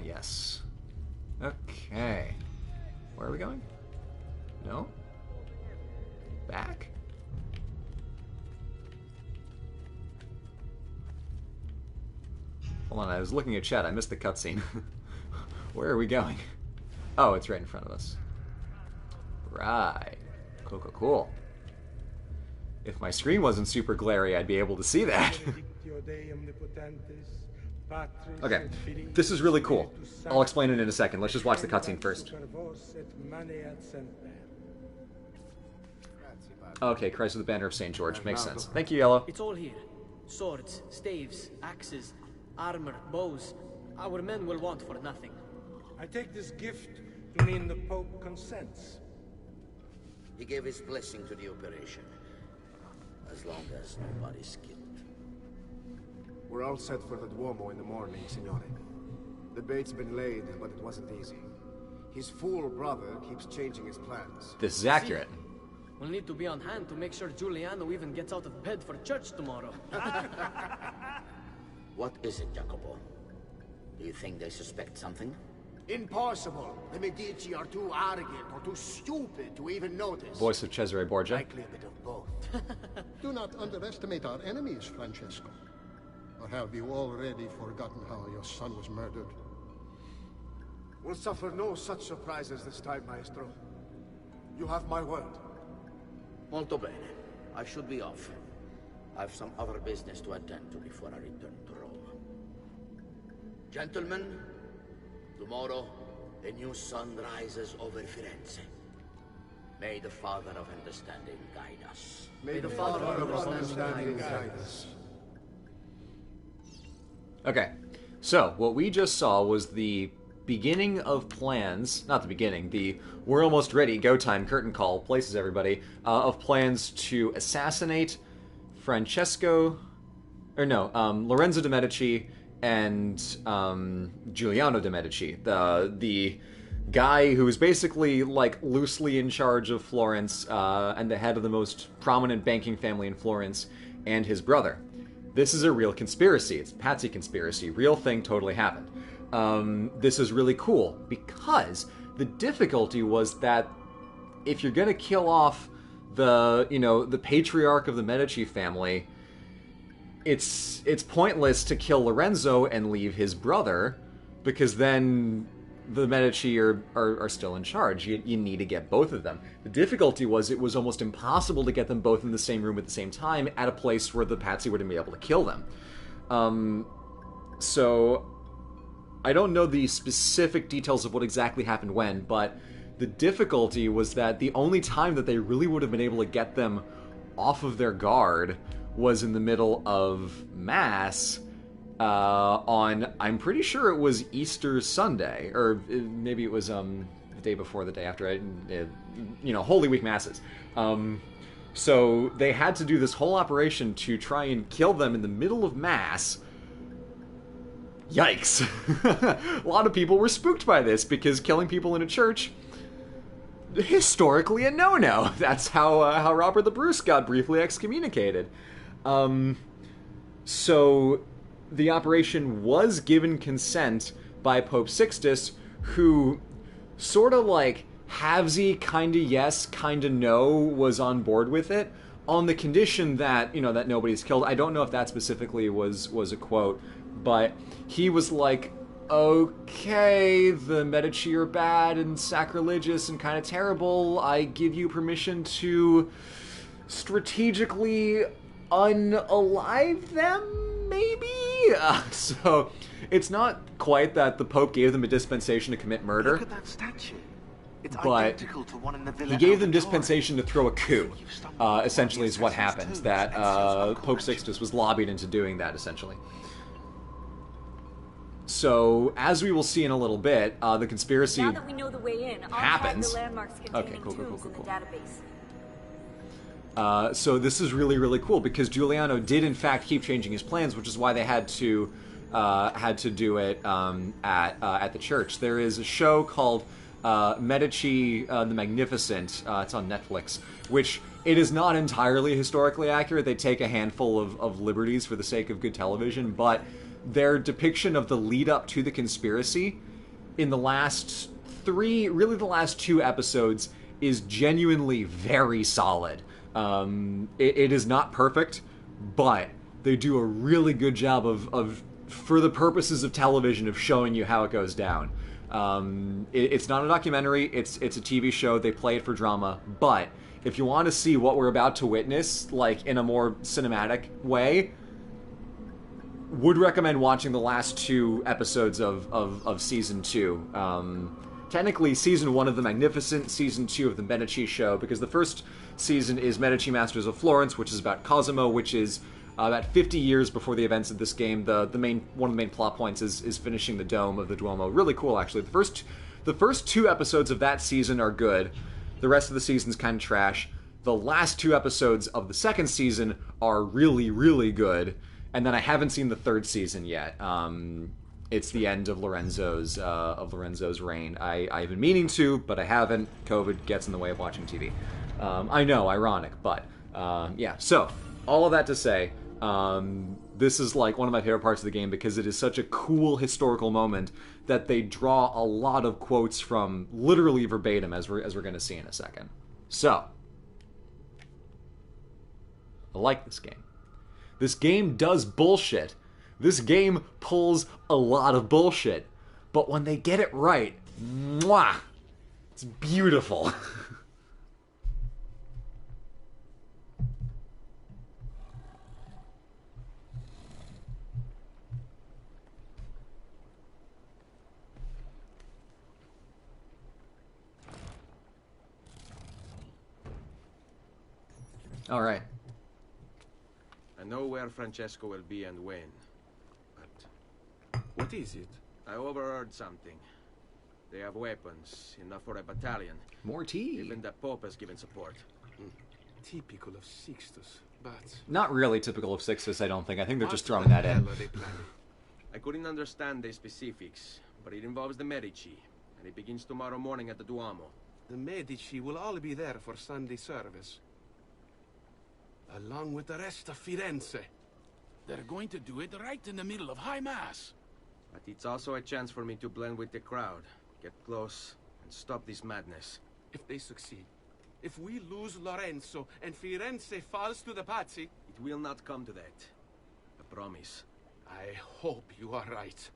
Yes. Okay. Where are we going? No? Back? Hold on, I was looking at chat. I missed the cutscene. Where are we going? Oh, it's right in front of us. Right. Cool. If my screen wasn't super glary, I'd be able to see that. Okay, this is really cool. I'll explain it in a second. Let's just watch the cutscene first. Okay, Christ with the Banner of St. George. Makes sense. Thank you, Yellow. It's all here. Swords, staves, axes, armor, bows. Our men will want for nothing. I take this gift to mean the Pope consents. He gave his blessing to the operation. as long as nobody's killed. We're all set for the Duomo in the morning, Signore. The bait's been laid, but it wasn't easy. His fool brother keeps changing his plans. This is accurate. We'll need to be on hand to make sure Giuliano even gets out of bed for church tomorrow. What is it, Jacopo? Do you think they suspect something? Impossible. The Medici are too arrogant or too stupid to even notice. Voice of Cesare Borgia. Likely a bit of both. Do not underestimate our enemies, Francesco. Or have you already forgotten how your son was murdered? We'll suffer no such surprises this time, Maestro. You have my word. Molto bene. I should be off. I've some other business to attend to before I return to Rome. Gentlemen, tomorrow, a new sun rises over Firenze. May the Father of Understanding guide us. May the Father of Understanding guide us. Okay, so what we just saw was the beginning of plans, not the beginning, the we're almost ready, go time, curtain call, places everybody, of plans to assassinate Lorenzo de' Medici and Giuliano de' Medici, the guy who is basically like loosely in charge of Florence and the head of the most prominent banking family in Florence, and his brother. This is a real conspiracy. It's a patsy conspiracy. Real thing totally happened. This is really cool because the difficulty was that if you're going to kill off the patriarch of the Medici family, it's pointless to kill Lorenzo and leave his brother, because then the Medici are still in charge. You need to get both of them. The difficulty was it was almost impossible to get them both in the same room at the same time at a place where the patsy wouldn't be able to kill them. So I don't know the specific details of what exactly happened when, but the difficulty was that the only time that they really would have been able to get them off of their guard was in the middle of Mass on, I'm pretty sure it was Easter Sunday, or maybe it was the day before, the day after, Holy Week Masses. So they had to do this whole operation to try and kill them in the middle of Mass. Yikes. A lot of people were spooked by this, because killing people in a church, historically a no-no. That's how Robert the Bruce got briefly excommunicated. So the operation was given consent by Pope Sixtus, who sort of like halvesy, kinda yes, kinda no, was on board with it, on the condition that, that nobody's killed. I don't know if that specifically was a quote, but he was like, okay, the Medici are bad and sacrilegious and kind of terrible. I give you permission to strategically unalive them, maybe? So it's not quite that the Pope gave them a dispensation to commit murder. Look at that statue. It's but identical to one in the villa. He gave them dispensation to throw a coup, essentially is what happened. That Pope Sixtus was lobbied into doing that, essentially. So, as we will see in a little bit, the conspiracy now that we know the way in, happens. The landmarks containing tombs in the database. So this is really, really cool, because Giuliano did in fact keep changing his plans, which is why they had to do it at the church. There is a show called Medici the Magnificent. It's on Netflix, which it is not entirely historically accurate. They take a handful of liberties for the sake of good television, but their depiction of the lead up to the conspiracy in the last the last two episodes, is genuinely very solid. It is not perfect, but they do a really good job of for the purposes of television, of showing you how it goes down. It's not a documentary, it's a TV show. They play it for drama, but if you want to see what we're about to witness, like in a more cinematic way, would recommend watching the last two episodes of season 2. Technically, season 1 of The Magnificent, season 2 of The Medici Show, because the first season is Medici Masters of Florence, which is about Cosimo, which is about 50 years before the events of this game. One of the main plot points is finishing the dome of the Duomo. Really cool, actually. The first two episodes of that season are good. The rest of the season's kind of trash. The last 2 episodes of the second season are really, really good, and then I haven't seen the 3rd season yet. It's the end of Lorenzo's reign. I've been meaning to, but I haven't. COVID gets in the way of watching TV. I know, ironic, but yeah. So all of that to say, this is like one of my favorite parts of the game because it is such a cool historical moment that they draw a lot of quotes from literally verbatim, as we're going to see in a second. So I like this game. This game does bullshit. This game pulls a lot of bullshit. But when they get it right, mwah, it's beautiful. All right. I know where Francesco will be and when. But what is it? I overheard something. They have weapons, enough for a battalion. More tea. Even the Pope has given support. Typical of Sixtus, but... Not really typical of Sixtus, I don't think. I think they're just throwing that in. I couldn't understand the specifics, but it involves the Medici, and it begins tomorrow morning at the Duomo. The Medici will all be there for Sunday service, along with the rest of Firenze. They're going to do it right in the middle of High Mass. But it's also a chance for me to blend with the crowd, get close, and stop this madness. If they succeed, if we lose Lorenzo and Firenze falls to the Pazzi... It will not come to that. I promise. I hope you are right.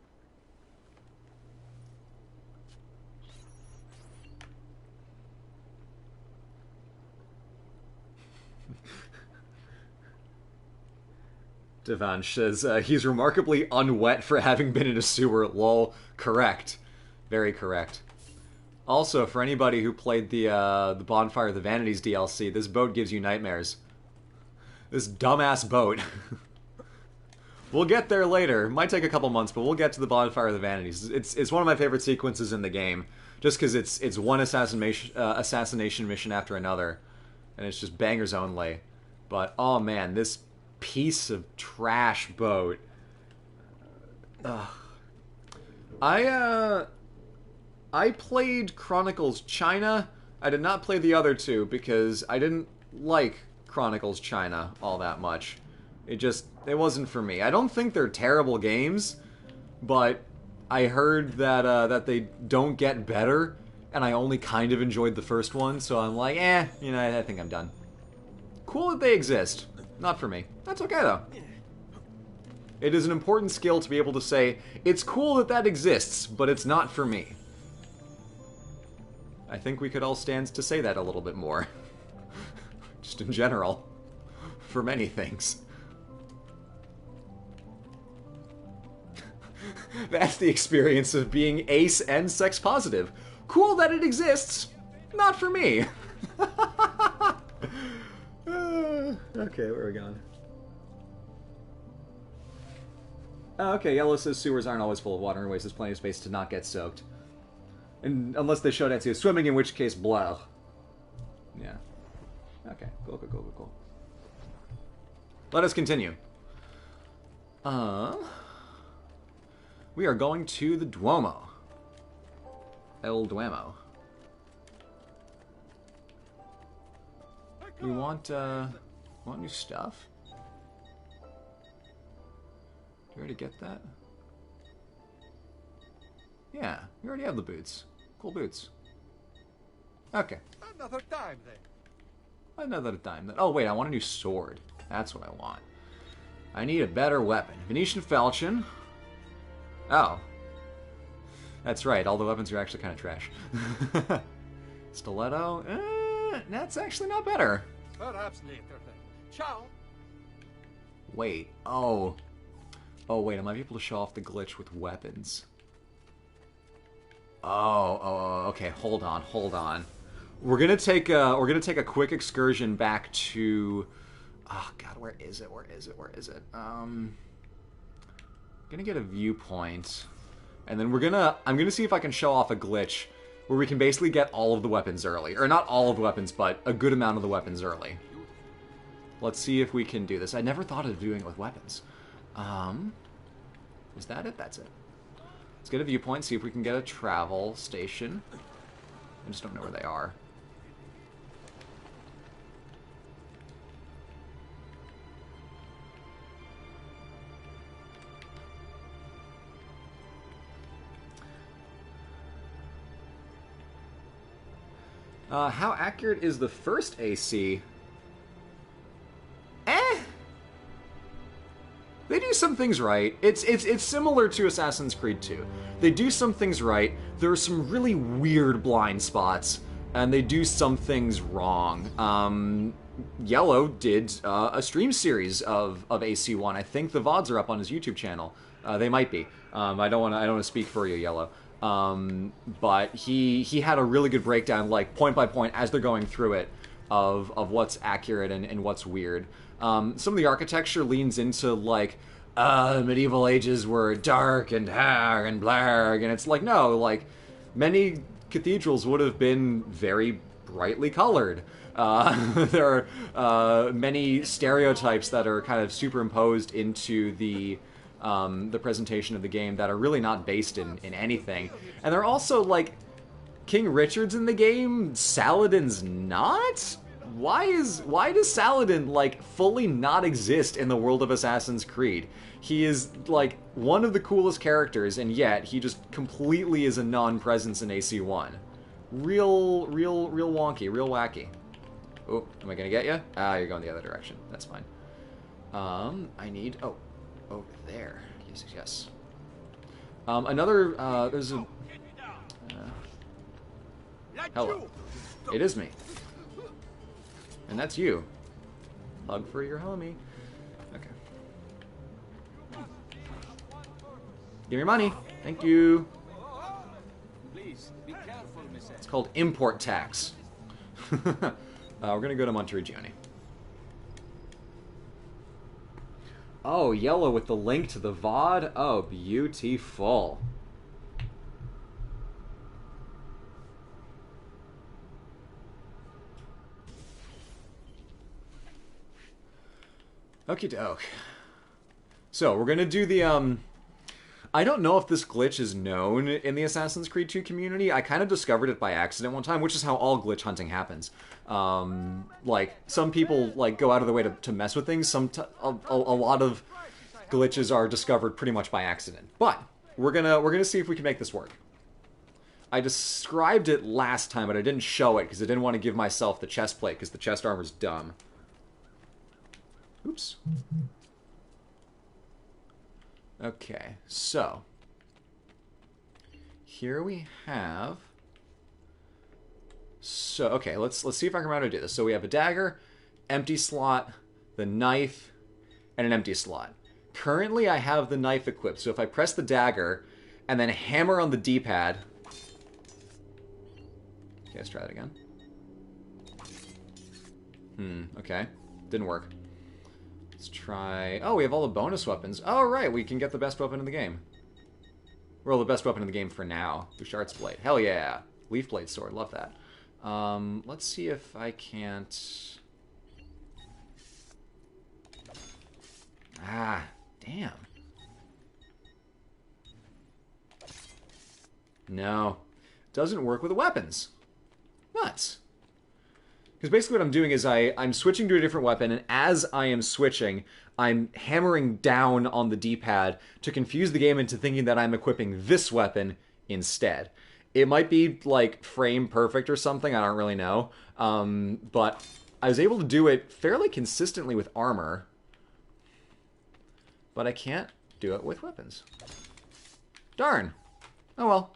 Devansh says, he's remarkably unwet for having been in a sewer. Lol. Correct. Very correct. Also, for anybody who played the Bonfire of the Vanities DLC, this boat gives you nightmares. This dumbass boat. We'll get there later. Might take a couple months, but we'll get to the Bonfire of the Vanities. It's one of my favorite sequences in the game, just because it's one assassination mission after another, and it's just bangers only. But, oh man, this piece of trash boat. I played Chronicles China. I did not play the other two because I didn't like Chronicles China all that much. It wasn't for me. I don't think they're terrible games, but I heard that they don't get better, and I only kind of enjoyed the first one, so I'm like, I think I'm done. Cool that they exist. Not for me. That's okay, though. It is an important skill to be able to say, it's cool that exists, but it's not for me. I think we could all stand to say that a little bit more. Just in general. For many things. That's the experience of being ace and sex positive. Cool that it exists. Not for me. Okay, where are we going? Okay, Yellow says sewers aren't always full of water and wastes plenty of space to not get soaked. And unless they showed Ezio swimming, in which case, blah. Yeah. Okay, cool. Let us continue. We are going to the Duomo. El Duomo. We want new stuff? Did we already get that? Yeah, we already have the boots. Cool boots. Okay. Another time, then. Another time, then. Oh, wait, I want a new sword. That's what I want. I need a better weapon. Venetian falchion. Oh. That's right, all the weapons are actually kind of trash. Stiletto. That's actually not better. Perhaps later, then. Ciao. Wait. Oh, wait, I might be able to show off the glitch with weapons. Okay, hold on. We're gonna take a quick excursion back to... Oh, God, where is it? Gonna get a viewpoint. And then I'm gonna see if I can show off a glitch where we can basically get all of the weapons early. Or not all of the weapons, but a good amount of the weapons early. Let's see if we can do this. I never thought of doing it with weapons. Is that it? That's it. Let's get a viewpoint, see if we can get a travel station. I just don't know where they are. How accurate is the first AC? They do some things right. It's similar to Assassin's Creed 2. They do some things right. There are some really weird blind spots, and they do some things wrong. Yellow did a stream series of AC1. I think the VODs are up on his YouTube channel. They might be. I don't want to speak for you, Yellow. But he had a really good breakdown, like point by point as they're going through it, of what's accurate and what's weird. Some of the architecture leans into like medieval ages were dark and hag and blarg, and it's like, no, like many cathedrals would have been very brightly colored. There are many stereotypes that are kind of superimposed into the presentation of the game that are really not based in anything. And they're also like, King Richard's in the game, Saladin's not? Why does Saladin like fully not exist in the world of Assassin's Creed? He is like one of the coolest characters, and yet he just completely is a non-presence in AC1. Real wonky, real wacky. Oh, am I gonna get you? Ah, you're going the other direction. That's fine. I need over there. Yes. There's a hello. It is me. And that's you. Hug for your homie. Okay. Give me your money. Thank you. Please, be careful, Miss. It's called import tax. We're gonna go to Monteriggioni. Oh, Yellow with the link to the VOD. Oh, beautiful. Okie doke. So, we're gonna do the, I don't know if this glitch is known in the Assassin's Creed 2 community. I kind of discovered it by accident one time, which is how all glitch hunting happens. Like, some people, like, go out of their way to mess with things. A lot of glitches are discovered pretty much by accident. But, we're gonna see if we can make this work. I described it last time, but I didn't show it, because I didn't want to give myself the chest plate, because the chest armor's dumb. Oops. Okay, so here we have. So okay, let's see if I can remember how to do this. So we have a dagger, empty slot, the knife, and an empty slot. Currently, I have the knife equipped. So if I press the dagger and then hammer on the D-pad. Okay, let's try that again. Okay, didn't work. Let's try... Oh, we have all the bonus weapons. Oh, right, we can get the best weapon in the game. Well, the best weapon in the game for now. Bouchard's Blade. Hell yeah. Leaf Blade Sword. Love that. Let's see if I can't... Ah, damn. No. Doesn't work with the weapons. Nuts. Because basically what I'm doing is I'm switching to a different weapon, and as I am switching, I'm hammering down on the D-pad to confuse the game into thinking that I'm equipping this weapon instead. It might be, like, frame perfect or something, I don't really know. But I was able to do it fairly consistently with armor, but I can't do it with weapons. Darn. Oh well.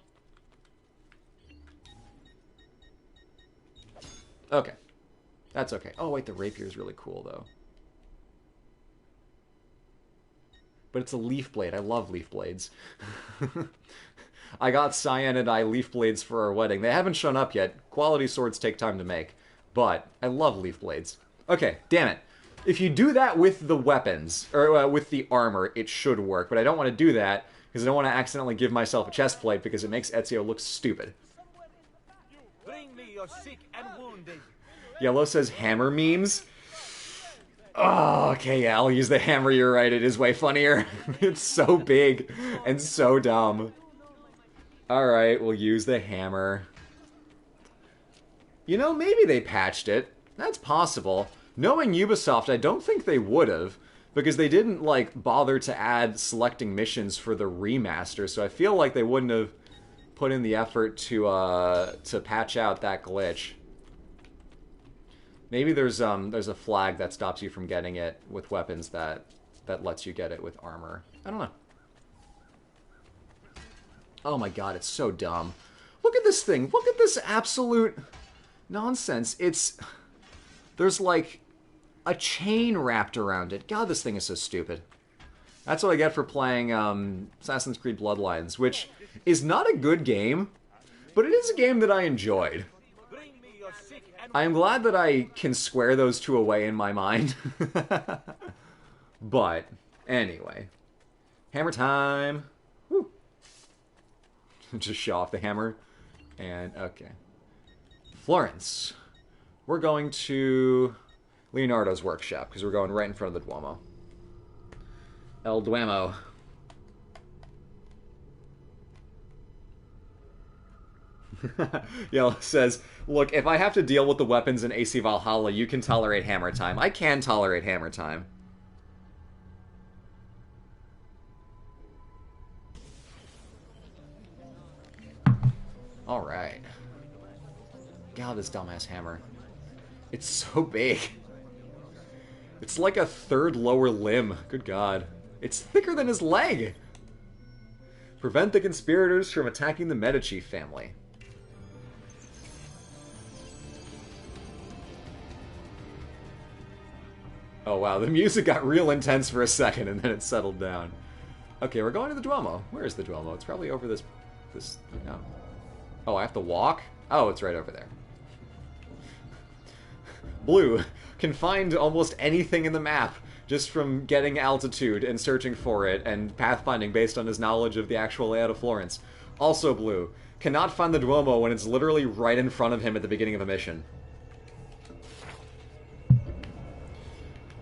Okay. That's okay. Oh, wait, the rapier is really cool, though. But it's a leaf blade. I love leaf blades. I got Cyan and I leaf blades for our wedding. They haven't shown up yet. Quality swords take time to make. But I love leaf blades. Okay, damn it. If you do that with the weapons, or with the armor, it should work. But I don't want to do that, because I don't want to accidentally give myself a chest plate, because it makes Ezio look stupid. your sick and wounded. Yellow says hammer memes. Oh, okay, yeah, I'll use the hammer, you're right, it is way funnier. It's so big and so dumb. Alright, we'll use the hammer. You know, maybe they patched it. That's possible. Knowing Ubisoft, I don't think they would've, because they didn't, like, bother to add selecting missions for the remaster, so I feel like they wouldn't have put in the effort to patch out that glitch. Maybe there's a flag that stops you from getting it with weapons that lets you get it with armor. I don't know. Oh my god, it's so dumb. Look at this thing. Look at this absolute nonsense. There's like a chain wrapped around it. God, this thing is so stupid. That's what I get for playing Assassin's Creed Bloodlines, which is not a good game, but it is a game that I enjoyed. I am glad that I can square those two away in my mind. But, anyway. Hammer time! Woo! Just show off the hammer. And, okay. Florence. We're going to Leonardo's workshop, because we're going right in front of the Duomo. El Duomo. Yellow says, look, if I have to deal with the weapons in AC Valhalla, you can tolerate hammer time. I can tolerate hammer time. Alright. God, this dumbass hammer. It's so big. It's like a third lower limb. Good God. It's thicker than his leg. Prevent the conspirators from attacking the Medici family. Oh wow, the music got real intense for a second and then it settled down. Okay, we're going to the Duomo. Where is the Duomo? It's probably over this... no. Oh, I have to walk? Oh, it's right over there. Blue can find almost anything in the map just from getting altitude and searching for it and pathfinding based on his knowledge of the actual layout of Florence. Also Blue cannot find the Duomo when it's literally right in front of him at the beginning of a mission.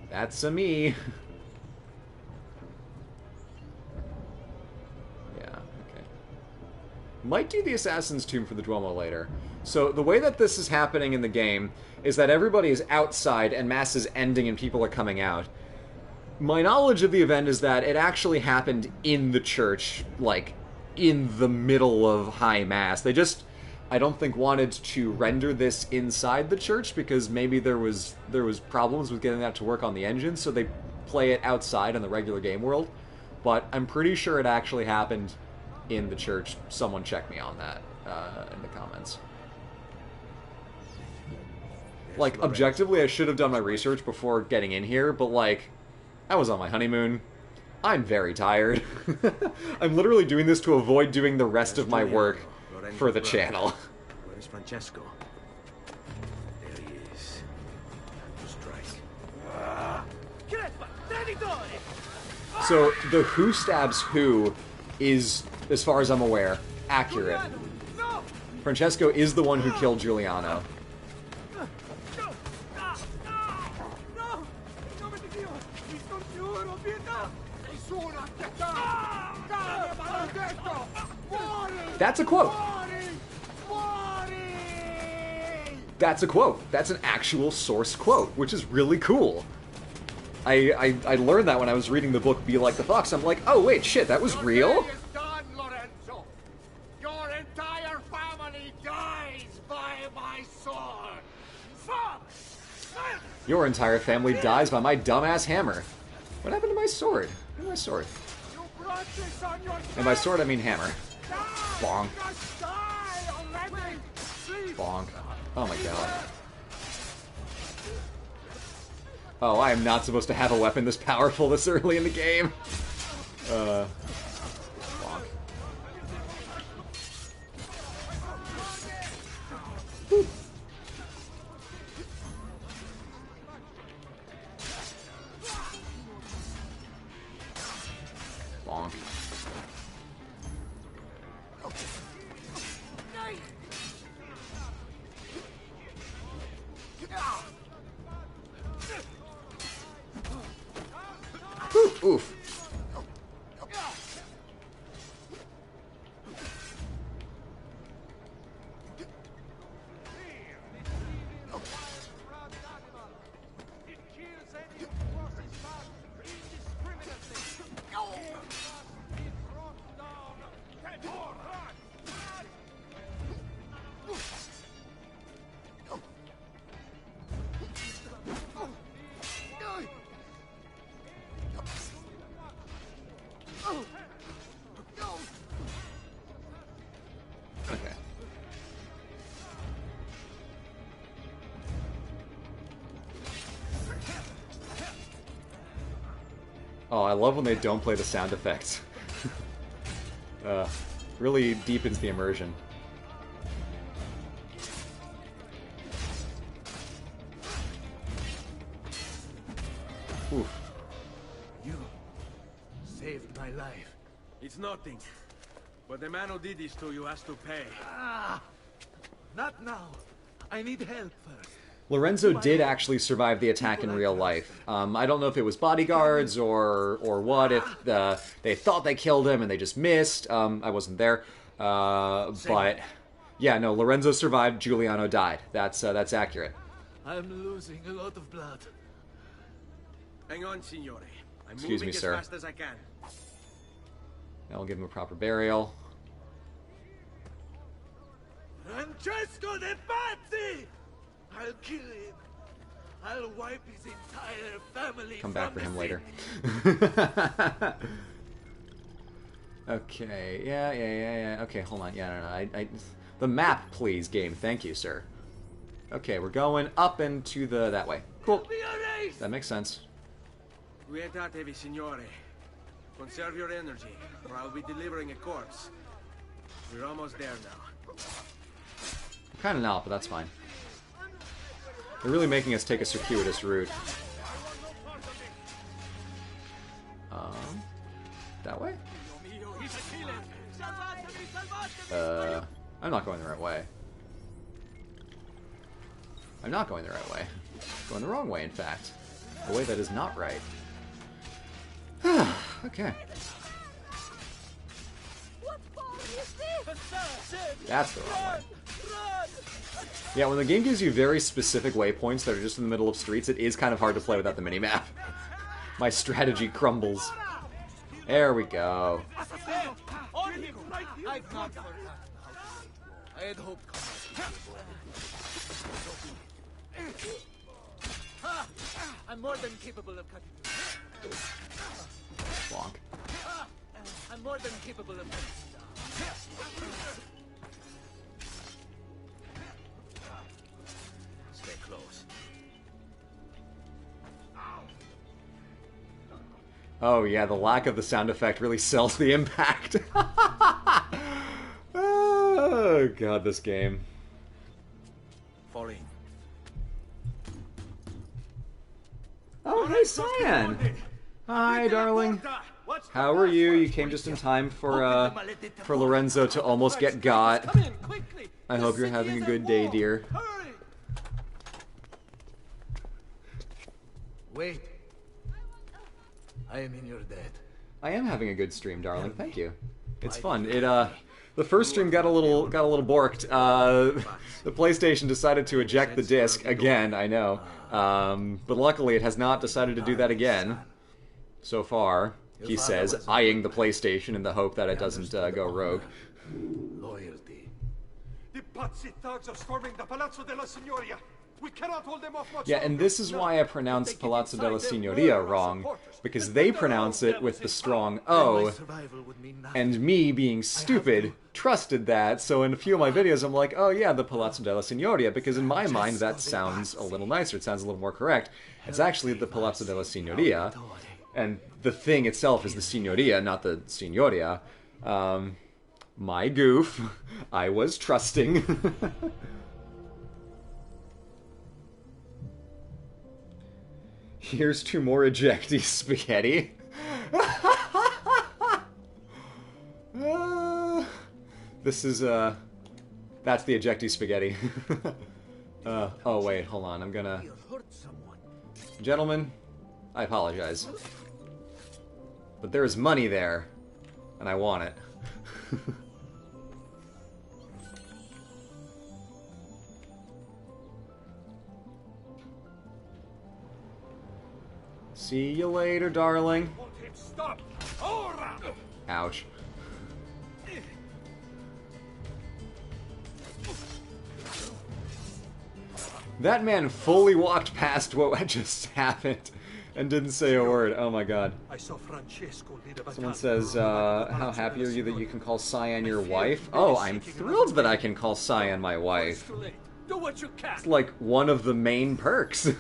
That's a me. Yeah, okay. Might do the Assassin's Tomb for the Duomo later. So, the way that this is happening in the game is that everybody is outside and Mass is ending and people are coming out. My knowledge of the event is that it actually happened in the church, like, in the middle of High Mass. They just, I don't think, wanted to render this inside the church because maybe there was problems with getting that to work on the engine, so they play it outside in the regular game world. But I'm pretty sure it actually happened in the church. Someone check me on that in the comments. Like, objectively, I should have done my research before getting in here, but, like, I was on my honeymoon. I'm very tired. I'm literally doing this to avoid doing the rest of my work for the channel. Where is Francesco? There he is. Time to strike. So, the who stabs who is, as far as I'm aware, accurate. Francesco is the one who killed Giuliano. That's a quote. That's a quote. That's an actual source quote, which is really cool. I learned that when I was reading the book Be Like the Fox. I'm like, oh wait, shit, that was real? Done, Lorenzo. Your entire family dies by my sword. Your entire family dies by my dumbass hammer. What happened to my sword? Where's my sword? And by sword, I mean hammer. Bonk. Bonk. Oh my god. Oh, I am not supposed to have a weapon this powerful this early in the game. Bonk. Whew. Bonk. Oh, I love when they don't play the sound effects. Really deepens the immersion. Oof. You saved my life. It's nothing. But the man who did this to you has to pay. Ah! Not now. I need help first. Lorenzo did actually survive the attack in real life. I don't know if it was bodyguards or what, if they thought they killed him and they just missed. I wasn't there. But yeah, no, Lorenzo survived, Giuliano died. That's accurate. I'm losing a lot of blood. Hang on, signore. I'm Excuse moving me, as sir. fast as I can. Now we'll give him a proper burial. Francesco de Pazzi! I'll kill him. I'll wipe his entire family. Come back for him later. Okay, yeah. Okay, hold on. Yeah, no. The map, please, game. Thank you, sir. Okay, we're going up into that way. Cool. That makes sense. Quietate, signore. Conserve your energy, or I'll be delivering a corpse. We're almost there now. Kind of not, but that's fine. They're really making us take a circuitous route. That way? I'm not going the right way. I'm not going the right way. I'm going the wrong way, in fact. A way that is not right. Okay. That's the wrong way. Yeah, when the game gives you very specific waypoints that are just in the middle of streets, it is kind of hard to play without the minimap. My strategy crumbles. There we go. I had hoped I'm more than capable of cutting you. Bonk. I'm more than capable of cutting you down. Stay close. Oh yeah, the lack of the sound effect really sells the impact. Oh god, this game. Falling. Oh, hey, Cyan! Hi, darling. How are you? You came just in time for Lorenzo to almost get got. I hope you're having a good day, dear. Wait. I am in your debt. I am having a good stream, darling. Thank you. It's fun. The first stream got a little borked. The PlayStation decided to eject the disc again. I know, but luckily it has not decided to do that again. So far, he says, eyeing the PlayStation in the hope that it doesn't go rogue. Loyalty. The Pazzi thugs are storming the Palazzo della Signoria. We cannot hold them off much Yeah, and this is why I pronounced Palazzo della Signoria wrong, because they pronounce it with the strong O, and me, being stupid, trusted that, so in a few of my videos I'm like, oh yeah, the Palazzo della Signoria, because in my mind that sounds a little nicer, it sounds a little more correct. It's actually the Palazzo della Signoria, and the thing itself is the Signoria, not the Signoria. My goof. I was trusting. Here's two more ejecty spaghetti. This is, that's the ejecty spaghetti. Oh wait, hold on, I'm gonna... Gentlemen, I apologize. But there is money there, and I want it. See you later, darling. Stop! Ouch. That man fully walked past what just happened and didn't say a word. Oh my god. Someone says, how happy are you that you can call Cyan your wife? Oh, I'm thrilled that I can call Cyan my wife. It's like one of the main perks.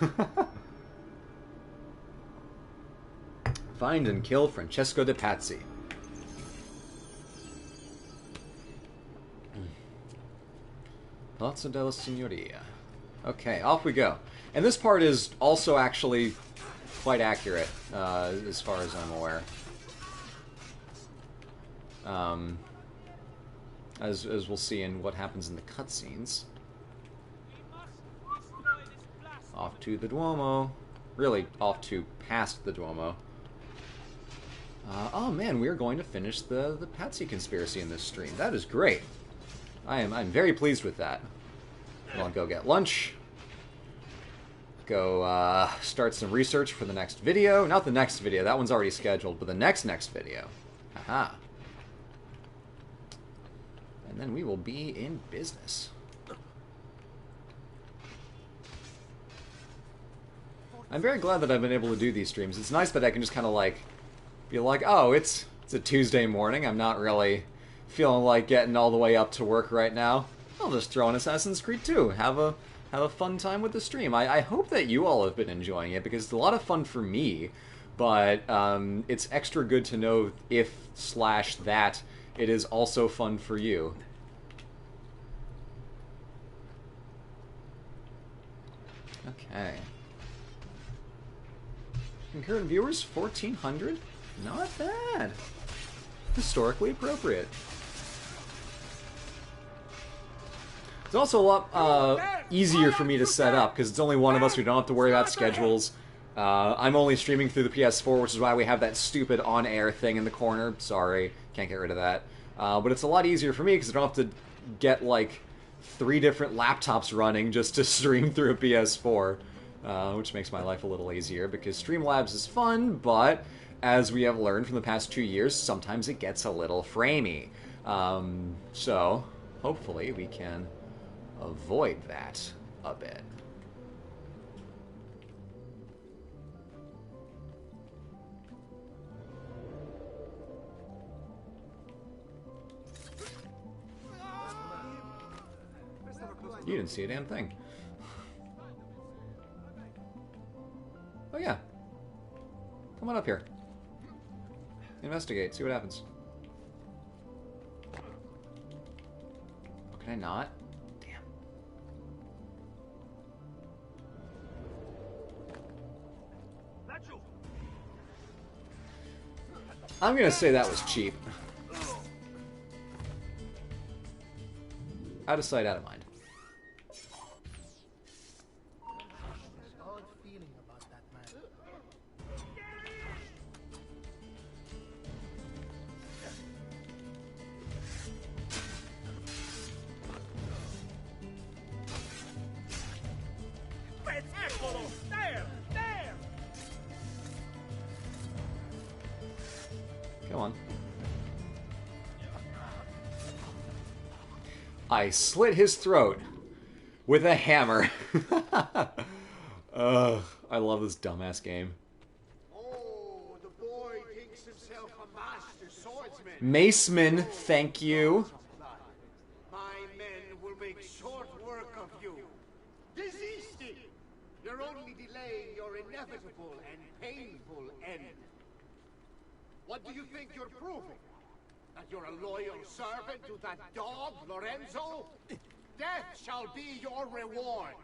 Find and kill Francesco de Pazzi. Palazzo della Signoria. Okay, off we go. And this part is also actually quite accurate, as far as I'm aware. As we'll see in what happens in the cutscenes. Off to the Duomo. Really, off to past the Duomo. Oh man, we are going to finish the Pazzi conspiracy in this stream. That is great. I'm very pleased with that. I'll go get lunch. Go start some research for the next video. Not the next video, that one's already scheduled, but the next video. Haha. And then we will be in business. I'm very glad that I've been able to do these streams. It's nice that I can just kind of like be like, oh, it's a Tuesday morning. I'm not really feeling like getting all the way up to work right now. I'll just throw in Assassin's Creed 2. Have a fun time with the stream. I hope that you all have been enjoying it because it's a lot of fun for me. But it's extra good to know if/that it is also fun for you. Okay. Concurrent viewers, 1,400? Not bad. Historically appropriate. It's also a lot easier for me to set up, because it's only one of us. We don't have to worry about schedules. I'm only streaming through the PS4, which is why we have that stupid on-air thing in the corner. Sorry, can't get rid of that. But it's a lot easier for me, because I don't have to get, like, 3 different laptops running just to stream through a PS4. Which makes my life a little easier, because Streamlabs is fun, but as we have learned from the past 2 years, sometimes it gets a little framey. So, hopefully we can avoid that a bit. You didn't see a damn thing. Oh yeah. Come on up here. Investigate, see what happens. Oh, can I not? Damn. I'm gonna say that was cheap. Out of sight, out of mind. Come on. I slit his throat with a hammer. I love this dumbass game. Oh, the boy thinks himself a master swordsman. Maceman, thank you. My men will make short work of you. Desisted! You're only delaying your inevitable and painful end. What do you think you're proving? That you're a loyal servant to that dog, Lorenzo? Death shall be your reward.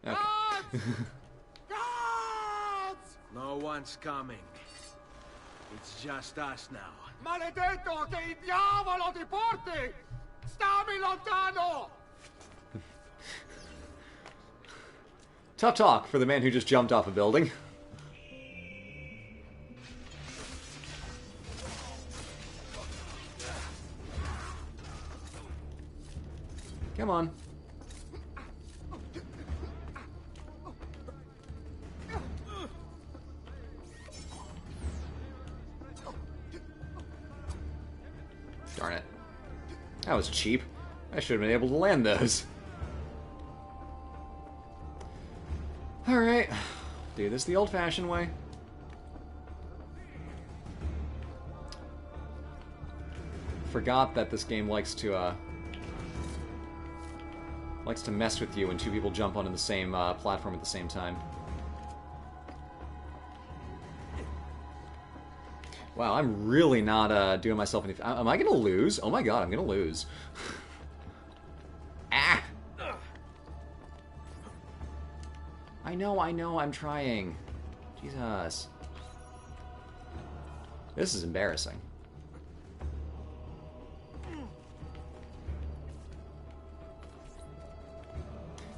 Okay. Gods! Gods! No one's coming. It's just us now. Maledetto che il diavolo ti porti! Stammi lontano! Tough talk for the man who just jumped off a building. Come on. Darn it. That was cheap. I should have been able to land those. Alright. Do this the old-fashioned way. Forgot that this game likes to mess with you when 2 people jump onto the same platform at the same time. Wow, I'm really not doing myself any... Am I going to lose? Oh my god, I'm going to lose. Ah! I know, I'm trying. Jesus. This is embarrassing.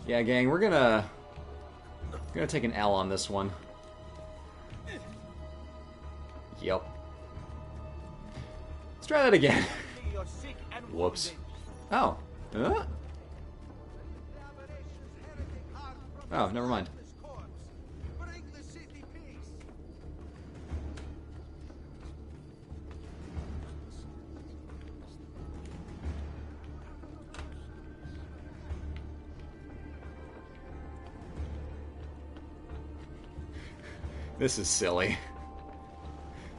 Yeah, gang, we're gonna take an L on this one. Yep. Let's try that again. Whoops. Oh. Oh, never mind. This is silly.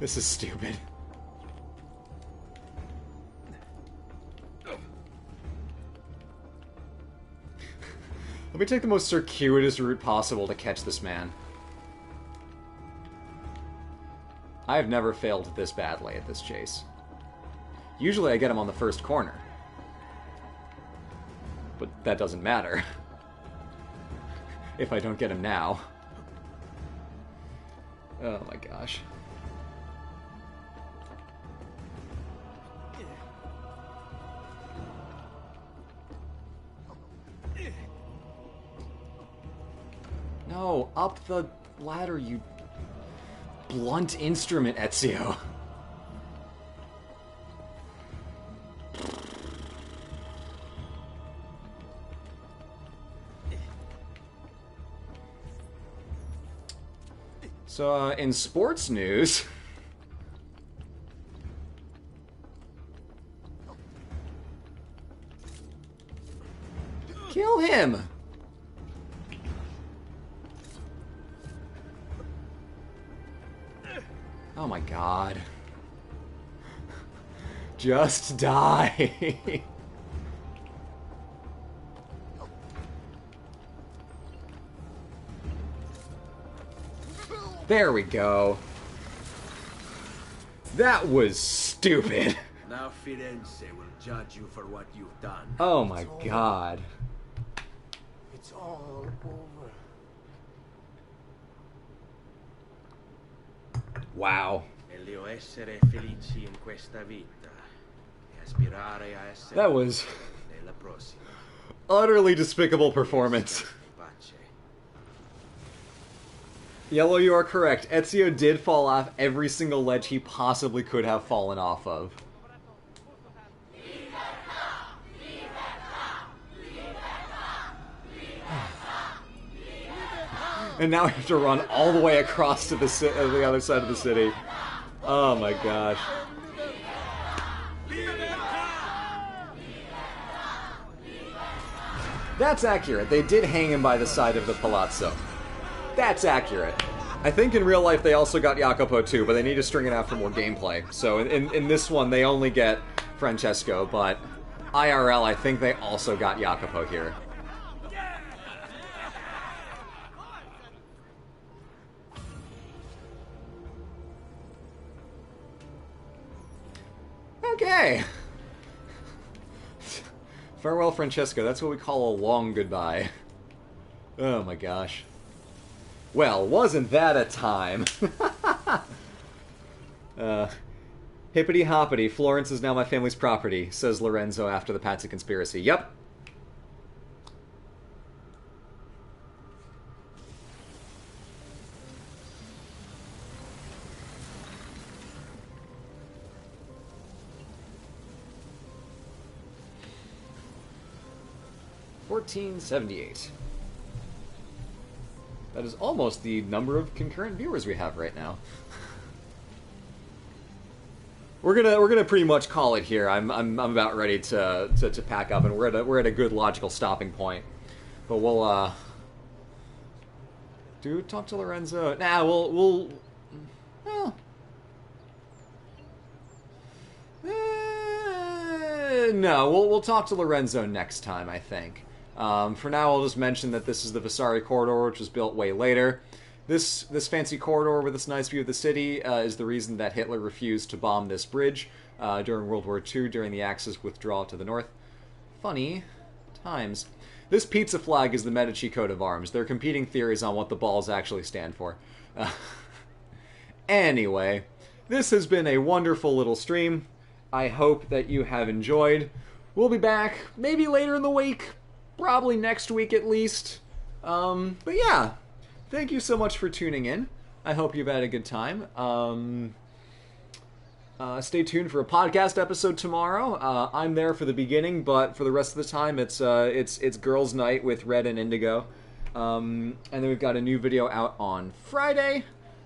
This is stupid. Let me take the most circuitous route possible to catch this man. I have never failed this badly at this chase. Usually I get him on the first corner. But that doesn't matter. If I don't get him now. Oh my gosh. No, up the ladder, you blunt instrument, Ezio. So, in sports news... Kill him! Oh my god. Just die! There we go. That was stupid. Now Firenze will judge you for what you've done. Oh my god. It's all over. Wow. Meglio essere felici in questa vita e aspirare a essere That was nella prossima. utterly despicable performance. Yellow, you are correct. Ezio did fall off every single ledge he possibly could have fallen off of. And now I have to run all the way across to the other side of the city. Oh my gosh. That's accurate. They did hang him by the side of the palazzo. That's accurate. I think in real life they also got Jacopo too, but they need to string it out for more gameplay. So in this one they only get Francesco, but IRL I think they also got Jacopo here. Okay. Farewell, Francesco. That's what we call a long goodbye. Oh my gosh. Well, wasn't that a time? Hippity hoppity, Florence is now my family's property, says Lorenzo after the Pazzi conspiracy. Yep. $14.78. That is almost the number of concurrent viewers we have right now. We're gonna pretty much call it here. I'm about ready to pack up, and we're at a good logical stopping point. But we'll talk to Lorenzo. Nah, we'll no, we'll talk to Lorenzo next time, I think. For now, I'll just mention that this is the Vasari Corridor, which was built way later. This fancy corridor with this nice view of the city is the reason that Hitler refused to bomb this bridge during World War II during the Axis withdrawal to the north. Funny times. This pizza flag is the Medici coat of arms. There are competing theories on what the balls actually stand for. Anyway, this has been a wonderful little stream. I hope that you have enjoyed. We'll be back maybe later in the week, probably next week at least. But yeah, thank you so much for tuning in. I hope you've had a good time. Stay tuned for a podcast episode tomorrow. I'm there for the beginning, but for the rest of the time, it's girls' night with Red and Indigo. And then we've got a new video out on Friday.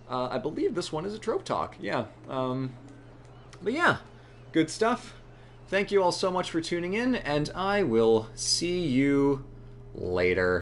I believe this one is a trope talk. Yeah. But yeah, good stuff. Thank you all so much for tuning in, and I will see you later.